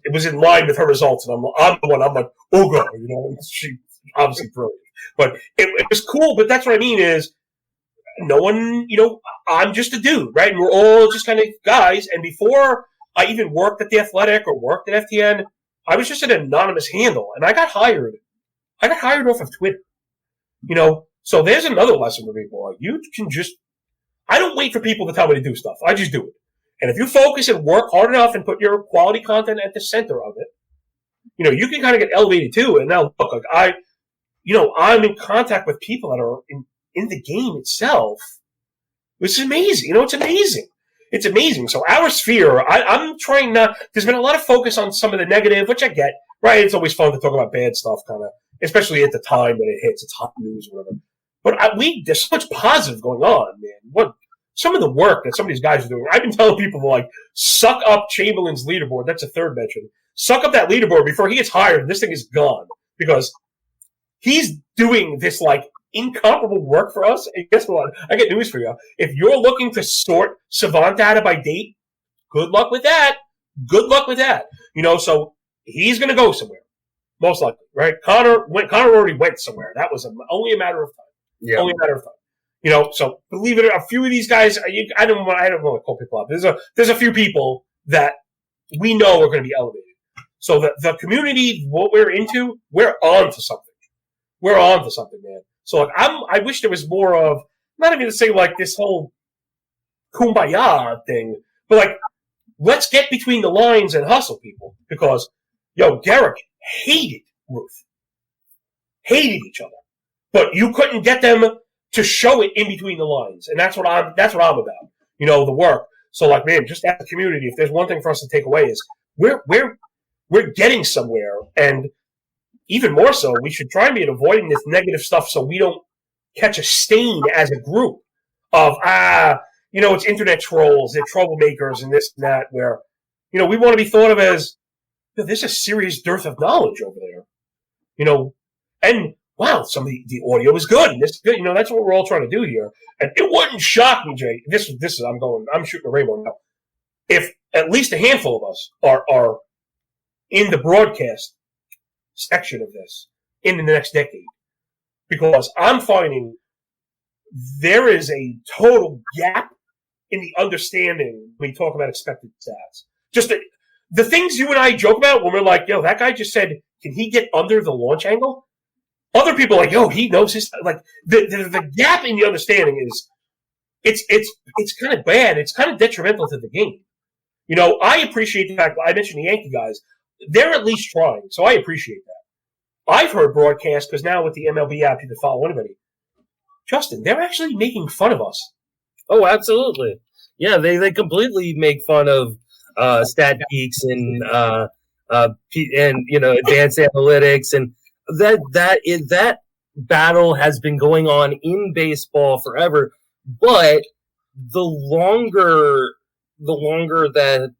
it was in line with her results. And I'm the one, I'm like, oh God, she's obviously brilliant. But it was cool. But that's what I mean is no one, I'm just a dude, right? And we're all just kind of guys. And before I even worked at The Athletic or worked at FTN, I was just an anonymous handle. And I got hired off of Twitter. So there's another lesson for people. Like, you can just, I don't wait for people to tell me to do stuff. I just do it. And if you focus and work hard enough and put your quality content at the center of it, you can kind of get elevated too. And now look, like I'm in contact with people that are in the game itself, which is amazing. It's amazing. It's amazing. So our sphere, I'm trying not, there's been a lot of focus on some of the negative, which I get, right? It's always fun to talk about bad stuff, kind of, especially at the time when it hits. It's hot news or whatever. But there's so much positive going on, man. Some of the work that some of these guys are doing. I've been telling people to, like, suck up Chamberlain's leaderboard. That's a third mention. Suck up that leaderboard before he gets hired and this thing is gone. Because he's doing this, like, incomparable work for us. And guess what? I get news for you. If you're looking to sort Savant data by date, good luck with that. Good luck with that. So he's going to go somewhere. Most likely, right? Connor already went somewhere. That was only a matter of time. Yeah. Only a matter of time. So believe it or not, a few of these guys, I don't want to call people up. There's a few people that we know are going to be elevated. So the community, what we're into, we're on to something. We're on to something, man. So like, I wish there was more of, not even to say like this whole kumbaya thing, but like, let's get between the lines and hustle, people, because Yo, Derek hated Ruth. Hated each other. But you couldn't get them to show it in between the lines. And that's what I'm about. The work. So like, man, just as a community, if there's one thing for us to take away is we're getting somewhere, and even more so, we should try and be avoiding this negative stuff so we don't catch a stain as a group of it's internet trolls, they're troublemakers and this and that, where we want to be thought of as there's a serious dearth of knowledge over there. And wow, some of the audio is good, and this is good. That's what we're all trying to do here. And it wouldn't shock me, Jay. This is I'm shooting a rainbow now. If at least a handful of us are in the broadcast section of this in the next decade, because I'm finding there is a total gap in the understanding when we talk about expected stats. Just the things you and I joke about when we're like, yo, that guy just said, can he get under the launch angle? Other people are like, yo, he knows his, like, the gap in the understanding is, it's kind of bad. It's kind of detrimental to the game. I appreciate the fact, I mentioned the Yankee guys, they're at least trying, so I appreciate that. I've heard broadcasts, because now with the MLB app, you can follow anybody. Justin, they're actually making fun of us. Oh, absolutely. Yeah, they completely make fun of stat geeks and advanced analytics, and that battle has been going on in baseball forever. But the longer that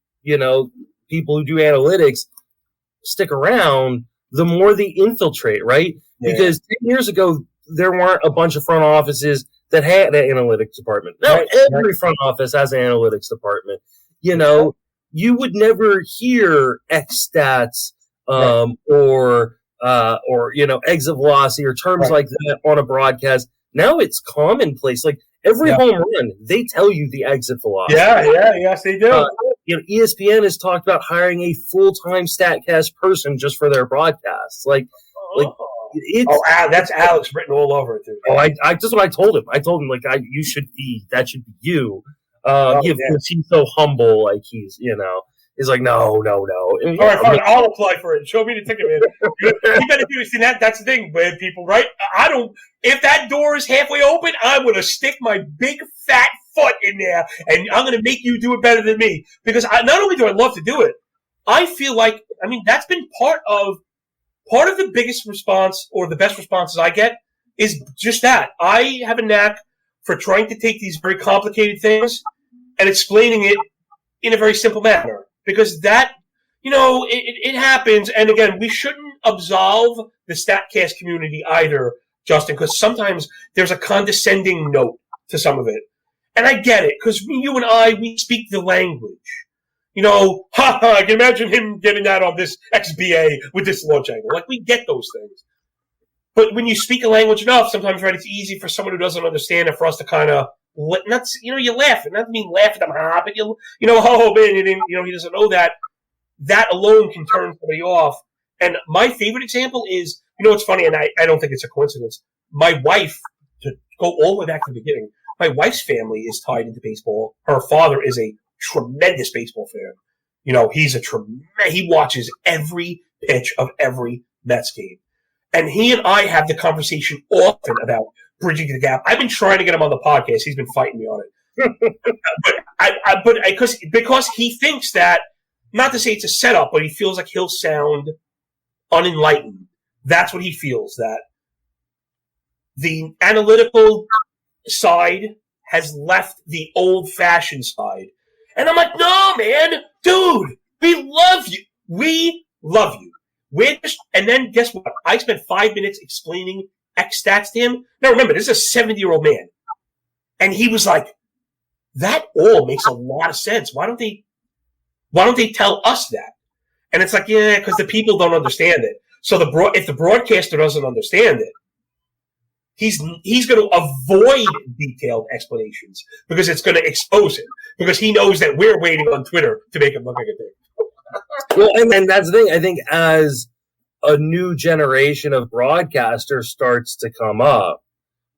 people who do analytics stick around, the more they infiltrate, right? Yeah. Because 10 years ago, there weren't a bunch of front offices that had an analytics department. Now, every front office has an analytics department. You would never hear X stats or exit velocity or terms like that on a broadcast. Now it's commonplace. Like every home run, they tell you the exit velocity. Yes, they do. ESPN has talked about hiring a full-time StatCast person just for their broadcasts. That's Alex written all over it, dude. I just what I told him. I told him that should be you. He's so humble, like he's like no. And, all right, fine, I'll apply for it. Show me the ticket, man. You better do see that. That's the thing, man, people, right? If that door is halfway open, I'm gonna stick my big fat foot in there, and I'm gonna make you do it better than me. Because not only do I love to do it, I feel like that's been part of the biggest response or the best responses I get is just that. I have a knack for trying to take these very complicated things and explaining it in a very simple manner. Because that, it happens. And again, we shouldn't absolve the StatCast community either, Justin, because sometimes there's a condescending note to some of it. And I get it, because you and I, we speak the language. I can imagine him getting that on this XBA with this launch angle. Like, we get those things. But when you speak a language enough, sometimes, right, it's easy for someone who doesn't understand it for us to kind of, you laugh. And not mean laugh at them, but oh, man, he doesn't know that. That alone can turn somebody off. And my favorite example is, it's funny, and I don't think it's a coincidence. My wife, to go all the way back to the beginning, my wife's family is tied into baseball. Her father is a tremendous baseball fan. He watches every pitch of every Mets game. And he and I have the conversation often about bridging the gap. I've been trying to get him on the podcast. He's been fighting me on it. Because he thinks that, not to say it's a setup, but he feels like he'll sound unenlightened. That's what he feels, that the analytical side has left the old-fashioned side. And I'm like, no, man, dude, we love you. We love you. And then guess what? I spent 5 minutes explaining X stats to him. Now remember, this is a 70-year-old man. And he was like, that all makes a lot of sense. Why don't they tell us that? And it's like, yeah, because the people don't understand it. So if the broadcaster doesn't understand it, he's going to avoid detailed explanations because it's going to expose him. Because he knows that we're waiting on Twitter to make him look like a dick. Well, and that's the thing. I think as a new generation of broadcasters starts to come up,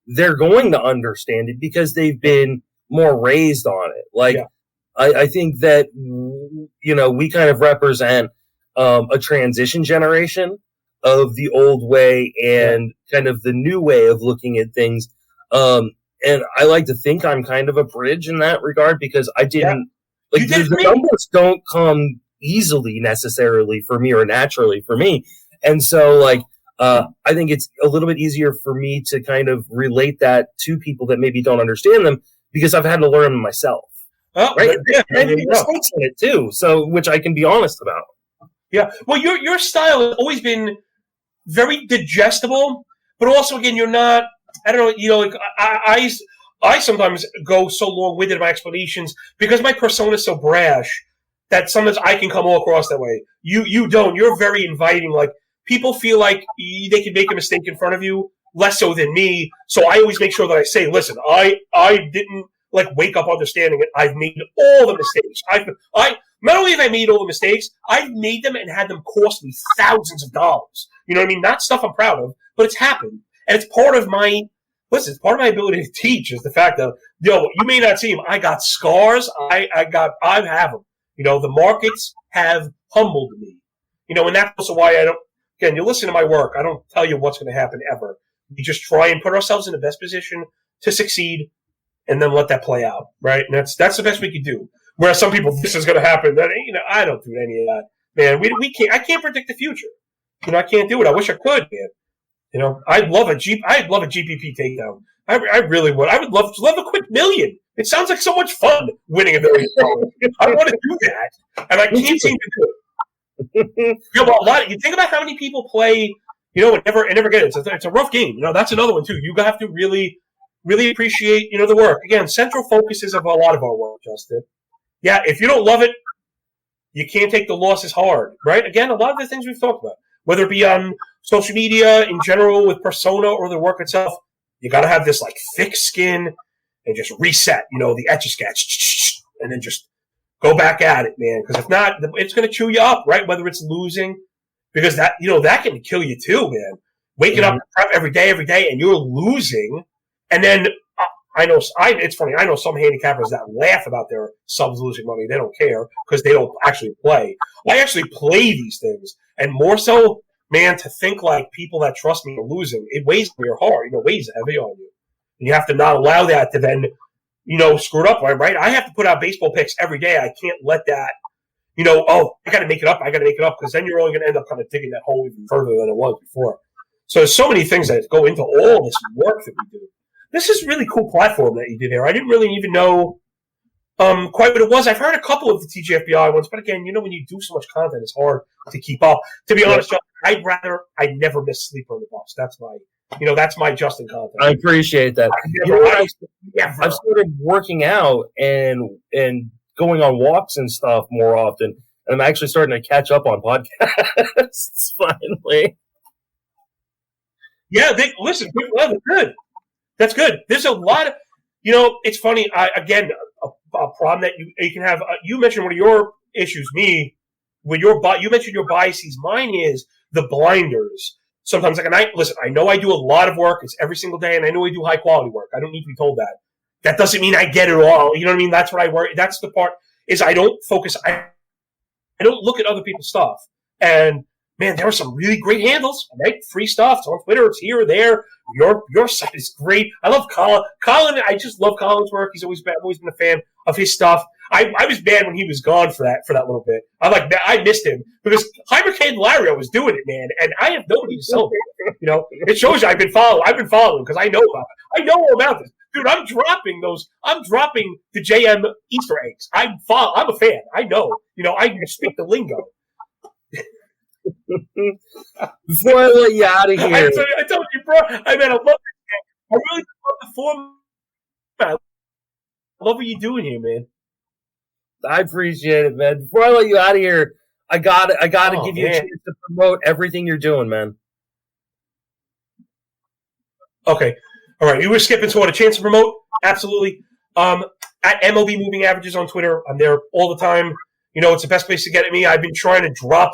they're going to understand it because they've been more raised on it. I think that, we kind of represent a transition generation of the old way and kind of the new way of looking at things. And I like to think I'm kind of a bridge in that regard because I didn't the numbers don't come easily necessarily for me or naturally for me. And so I think it's a little bit easier for me to kind of relate that to people that maybe don't understand them because I've had to learn them myself. Oh, right. Yeah, and mistakes in it too. So, which I can be honest about. Yeah. Well, your style has always been very digestible, but also again, you're not. I don't know. You know, like I sometimes go so long-winded in my explanations because my persona is so brash that sometimes I can come all across that way. You don't. You're very inviting. Like people feel like they can make a mistake in front of you, less so than me. So I always make sure that I say, "Listen, I didn't wake up understanding it. I've made all the mistakes. I not only have I made all the mistakes, I've made them and had them cost me thousands of dollars. You know what I mean? Not stuff I'm proud of, but it's happened, and it's part of my." Listen, it's part of my ability to teach is the fact that, you may not see them. I got scars. I have them. The markets have humbled me. And that's also why I don't, again, you listen to my work. I don't tell you what's going to happen ever. We just try and put ourselves in the best position to succeed and then let that play out, right? And that's the best we can do. Whereas some people, this is going to happen. That, I don't do any of that. Man, we can't, I can't predict the future. I can't do it. I wish I could, man. I'd love a GPP takedown. I really would. I would love a quick million. It sounds like so much fun winning $1 million. I want to do that, and I can't seem to do it. You think about how many people play, and never get it. It's a rough game. That's another one too. You have to really, really appreciate, the work. Again, central focuses of a lot of our work, Justin. Yeah, if you don't love it, you can't take the losses hard, right? Again, a lot of the things we've talked about, whether it be on social media in general with persona or the work itself, you got to have this thick skin and just reset, the Etch-a-Sketch, and then just go back at it, man. Because if not, it's going to chew you up, right? Whether it's losing, because that can kill you too, man. Waking up prep every day, and you're losing, and then it's funny. I know some handicappers that laugh about their subs losing money. They don't care because they don't actually play. I actually play these things, and more so. Man, to think people that trust me are losing, it weighs on your heart, weighs heavy on you. And you have to not allow that to then, screw it up, right? I have to put out baseball picks every day. I can't let that, I got to make it up, because then you're only going to end up kind of digging that hole even further than it was before. So there's so many things that go into all this work that we do. This is a really cool platform that you did there. I didn't really even know quite what it was. I've heard a couple of the TGFBI ones, but again, when you do so much content, it's hard to keep up. To be honest, John, I'd never miss Sleeper on the Bus. That's my Justin content. I appreciate that. I've started working out and going on walks and stuff more often. And I'm actually starting to catch up on podcasts finally. Yeah, listen, good. That's good. There's a lot of, it's funny. A problem that you can have. You mentioned one of your issues. You mentioned your biases. Mine is the blinders. Sometimes, I know I do a lot of work. It's every single day, and I know I do high quality work. I don't need to be told that. That doesn't mean I get it all. You know what I mean? That's what I worry. That's the part is I don't focus. I don't look at other people's stuff. And man, there are some really great handles, right? Free stuff. It's on Twitter. It's here or there. Your site is great. I love Colin. I just love Colin's work. I've always been a fan of his stuff. I was mad when he was gone for that little bit. I missed him because Hypercade Lario was doing it, man, and I have nobody to celebrate. It shows you I've been following because I know about it. I know all about this, dude. I'm dropping the JM Easter eggs. I'm a fan. I know. I speak the lingo. Before I let you out of here, I told you, bro. I love it. I really love the format. I love what you're doing here, man. I appreciate it, man. Before I let you out of here, I got to give you a chance to promote everything you're doing, man. Okay. All right. You were skipping, so what, a chance to promote? Absolutely. At MLB Moving Averages on Twitter. I'm there all the time. It's the best place to get at me. I've been trying to drop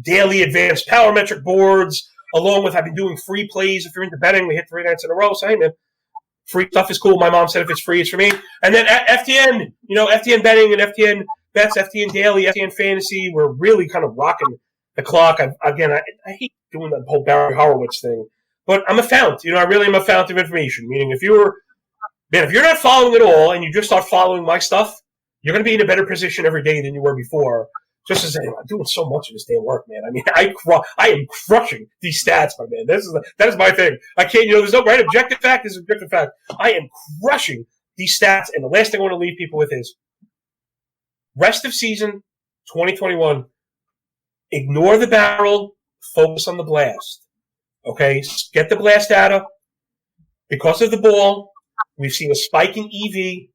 daily advanced power metric boards, along with I've been doing free plays. If you're into betting, we hit 3 nights in a row. So, hey, man, free stuff is cool. My mom said if it's free, it's for me. And then at FTN, FTN betting and FTN bets, FTN daily, FTN fantasy. We're really kind of rocking the clock. I hate doing the whole Barry Horowitz thing, but I'm a fount. I really am a fount of information. Meaning, if you're not following it all and you just start following my stuff, you're going to be in a better position every day than you were before. Just as I'm doing so much of this damn work, man. I mean, I am crushing these stats, my man. That is my thing. I can't. There's no right objective fact. There's objective fact. I am crushing these stats, and the last thing I want to leave people with is rest of season 2021. Ignore the barrel. Focus on the blast. Okay, get the blast data. Because of the ball, we've seen a spike in EV,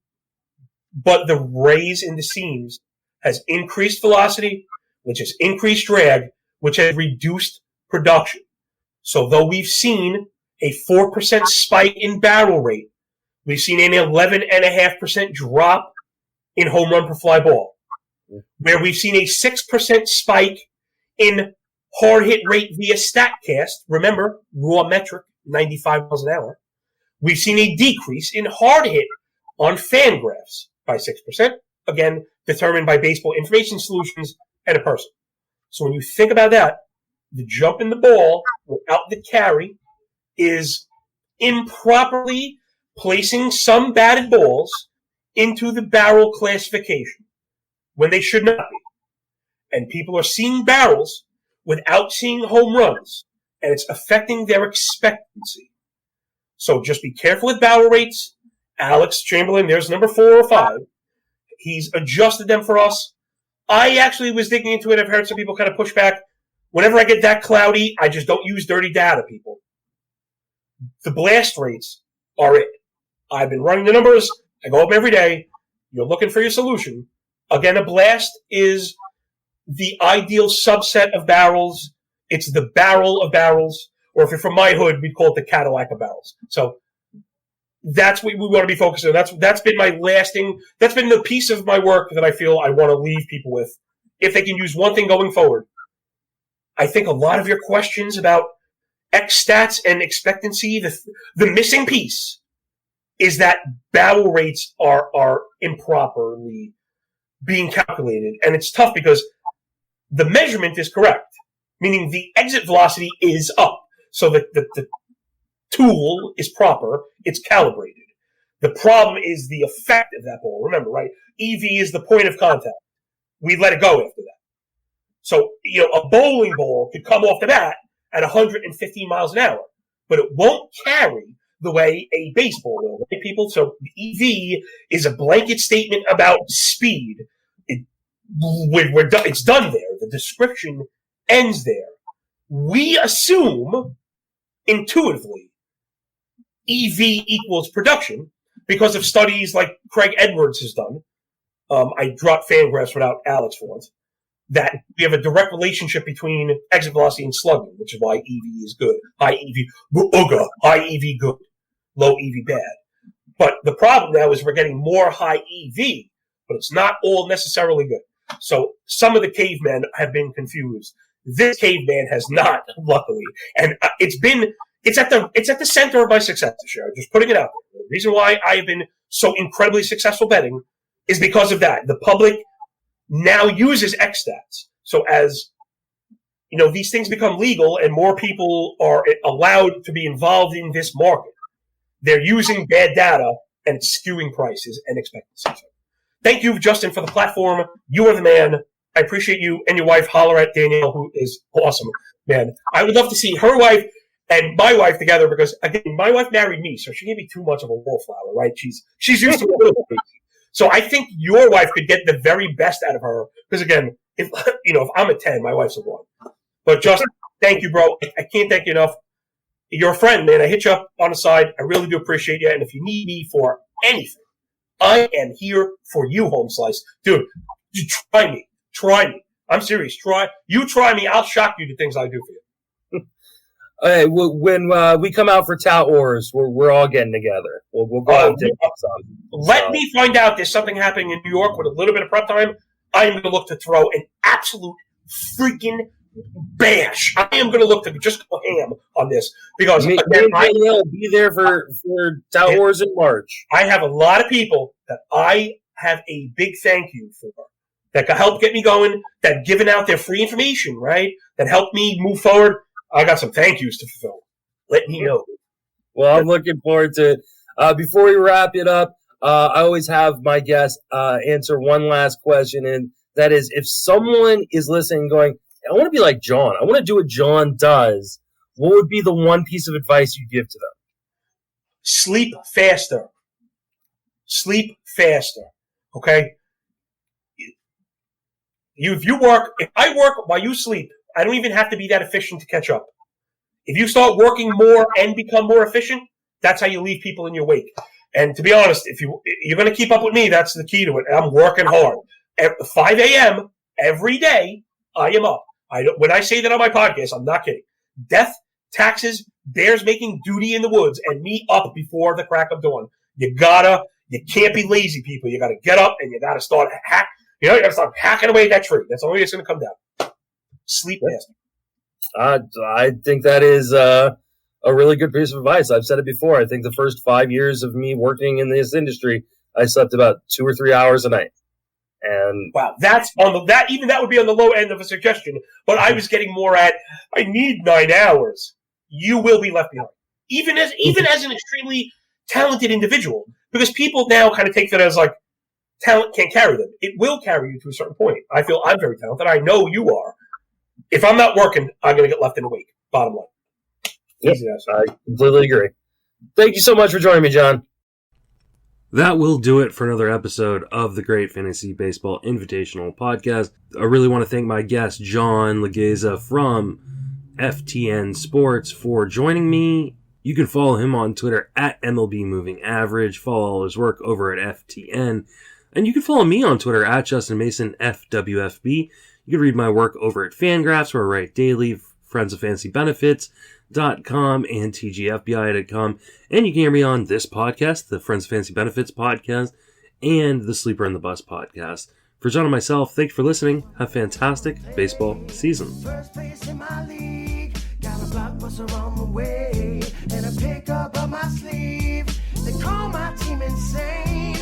but the raise in the seams has increased velocity, which has increased drag, which has reduced production. So though we've seen a 4% spike in barrel rate, we've seen an 11.5% drop in home run per fly ball. Where we've seen a 6% spike in hard hit rate via StatCast, remember, raw metric, 95 miles an hour. We've seen a decrease in hard hit on Fangraphs by 6%, again, determined by Baseball Information Solutions and a person. So when you think about that, the jump in the ball without the carry is improperly placing some batted balls into the barrel classification when they should not be. And people are seeing barrels without seeing home runs, and it's affecting their expectancy. So just be careful with barrel rates. Alex Chamberlain, there's number 4 or 5. He's adjusted them for us. I actually was digging into it. I've heard some people kind of push back. Whenever I get that cloudy, I just don't use dirty data, people. The blast rates are it. I've been running the numbers. I go up every day. You're looking for your solution. Again, a blast is the ideal subset of barrels. It's the barrel of barrels. Or if you're from my hood, we'd call it the Cadillac of barrels. So that's what we want to be focusing on. That's been my lasting, that's been the piece of my work that I feel I want to leave people with. If they can use one thing going forward, I think a lot of your questions about X stats and expectancy, the missing piece is that barrel rates are improperly being calculated. And it's tough because the measurement is correct, meaning the exit velocity is up. So the tool is proper, it's calibrated. The problem is the effect of that ball. Remember, right? EV is the point of contact. We let it go after that. So, a bowling ball could come off the bat at 115 miles an hour, but it won't carry the way a baseball will, right, people? So EV is a blanket statement about speed. It's done there. The description ends there. We assume intuitively EV equals production because of studies like Craig Edwards has done. I dropped Fangraphs without Alex for once. That we have a direct relationship between exit velocity and slugging, which is why EV is good. High EV good, low EV bad. But the problem now is we're getting more high EV, but it's not all necessarily good. So some of the cavemen have been confused. This caveman has not, luckily, and it's at the center of my success this year. Just putting it out there. The reason why I have been so incredibly successful betting is because of that. The public now uses X stats. So as these things become legal and more people are allowed to be involved in this market, they're using bad data and skewing prices and expectancies. Thank you, Justin, for the platform. You are the man. I appreciate you and your wife. Holler at Danielle, who is awesome, man. I would love to see her wife and my wife together because, again, my wife married me, so she can't be too much of a wallflower, right? She's used to it. So I think your wife could get the very best out of her because, again, if I'm a 10, my wife's a 1. But Justin, thank you, bro. I can't thank you enough. You're a friend, man. I hit you up on the side. I really do appreciate you. And if you need me for anything, I am here for you, Home Slice. Dude, try me. Try me. I'm serious. Try me. I'll shock you to things I do for you. Hey, when we come out for Tout Wars, we're all getting together. We'll go out and take some. Let me find out there's something happening in New York with a little bit of prep time. I am going to look to throw an absolute freaking bash. I am going to look to just go ham on this because I'll be there for Tout Wars in March. I have a lot of people that I have a big thank you for that help get me going, that giving out their free information, right? That help me move forward. I got some thank yous to fulfill. Let me know. Well, I'm looking forward to it. Before we wrap it up, I always have my guests answer one last question, and that is, if someone is listening going, I want to be like John, I want to do what John does, what would be the one piece of advice you give to them? Sleep faster. Sleep faster. Okay? If I work while you sleep, I don't even have to be that efficient to catch up. If you start working more and become more efficient, that's how you leave people in your wake. And to be honest, if you're going to keep up with me, that's the key to it. I'm working hard. At 5 a.m. every day, I am up. When I say that on my podcast, I'm not kidding. Death, taxes, bears making duty in the woods, and me up before the crack of dawn. You can't be lazy, people. You got to get up and you got to start you got to start hacking away at that tree. That's the only way it's going to come down. Sleep faster. I think that is a really good piece of advice. I've said it before. I think the first 5 years of me working in this industry, I slept about 2 or 3 hours a night. And wow, that's on that would be on the low end of a suggestion. But I was getting more at I need 9 hours. You will be left behind, even as an extremely talented individual, because people now kind of take that as like talent can't carry them. It will carry you to a certain point. I feel I'm very talented. I know you are. If I'm not working, I'm going to get left in the wake. Bottom line. Yep, I completely agree. Thank you so much for joining me, John. That will do it for another episode of the Great Fantasy Baseball Invitational Podcast. I really want to thank my guest, John Laghezza from FTN Sports, for joining me. You can follow him on Twitter at MLB Moving Average. Follow all his work over at FTN. And you can follow me on Twitter at Justin Mason FWFB. You can read my work over at Fangraphs, where I write daily, friendsoffantasybenefits.com and TGFBI.com. And you can hear me on this podcast, the Friends of Fantasy Benefits podcast, and the Sleeper and the Bus podcast. For John and myself, thanks for listening. Have a fantastic baseball season. First place in my league, got a blockbuster on the way, and a pickup up my sleeve. They call my team insane,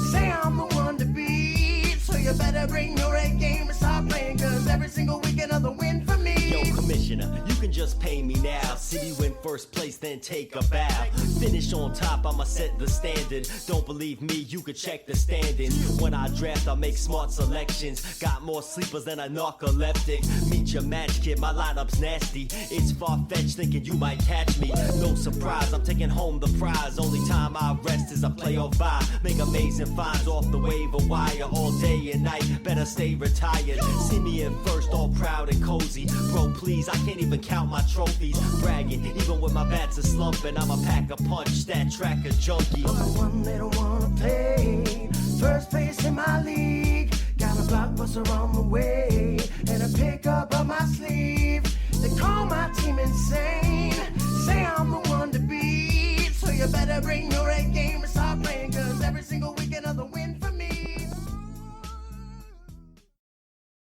say I'm the one to beat. So you better bring your A game and start playing, cause every single week another win for me. Yo, Commissioner, you can just pay me now. City win first place, then take a bow. Finish on top, I'ma set the standard. Don't believe me, you can check the standings. When I draft, I make smart selections. Got more sleepers than a narcoleptic. Meet your match, kid, my lineup's nasty. It's far-fetched thinking you might catch me. No surprise, I'm taking home the prize. Only time I rest is a playoff bye. Make amazing finds off the waiver wire all day and night. Better stay retired. See me in first, all proud and cozy. Bro, please, I can't even count my trophies. Bragging, even when my bats are slumping, I'ma pack a punch, that track a junkie. I'm the one they don't wanna play. First place in my league, got a blockbuster on the way, and a pickup up my sleeve. They call my team insane, say I'm the one to beat. So you better bring your A game.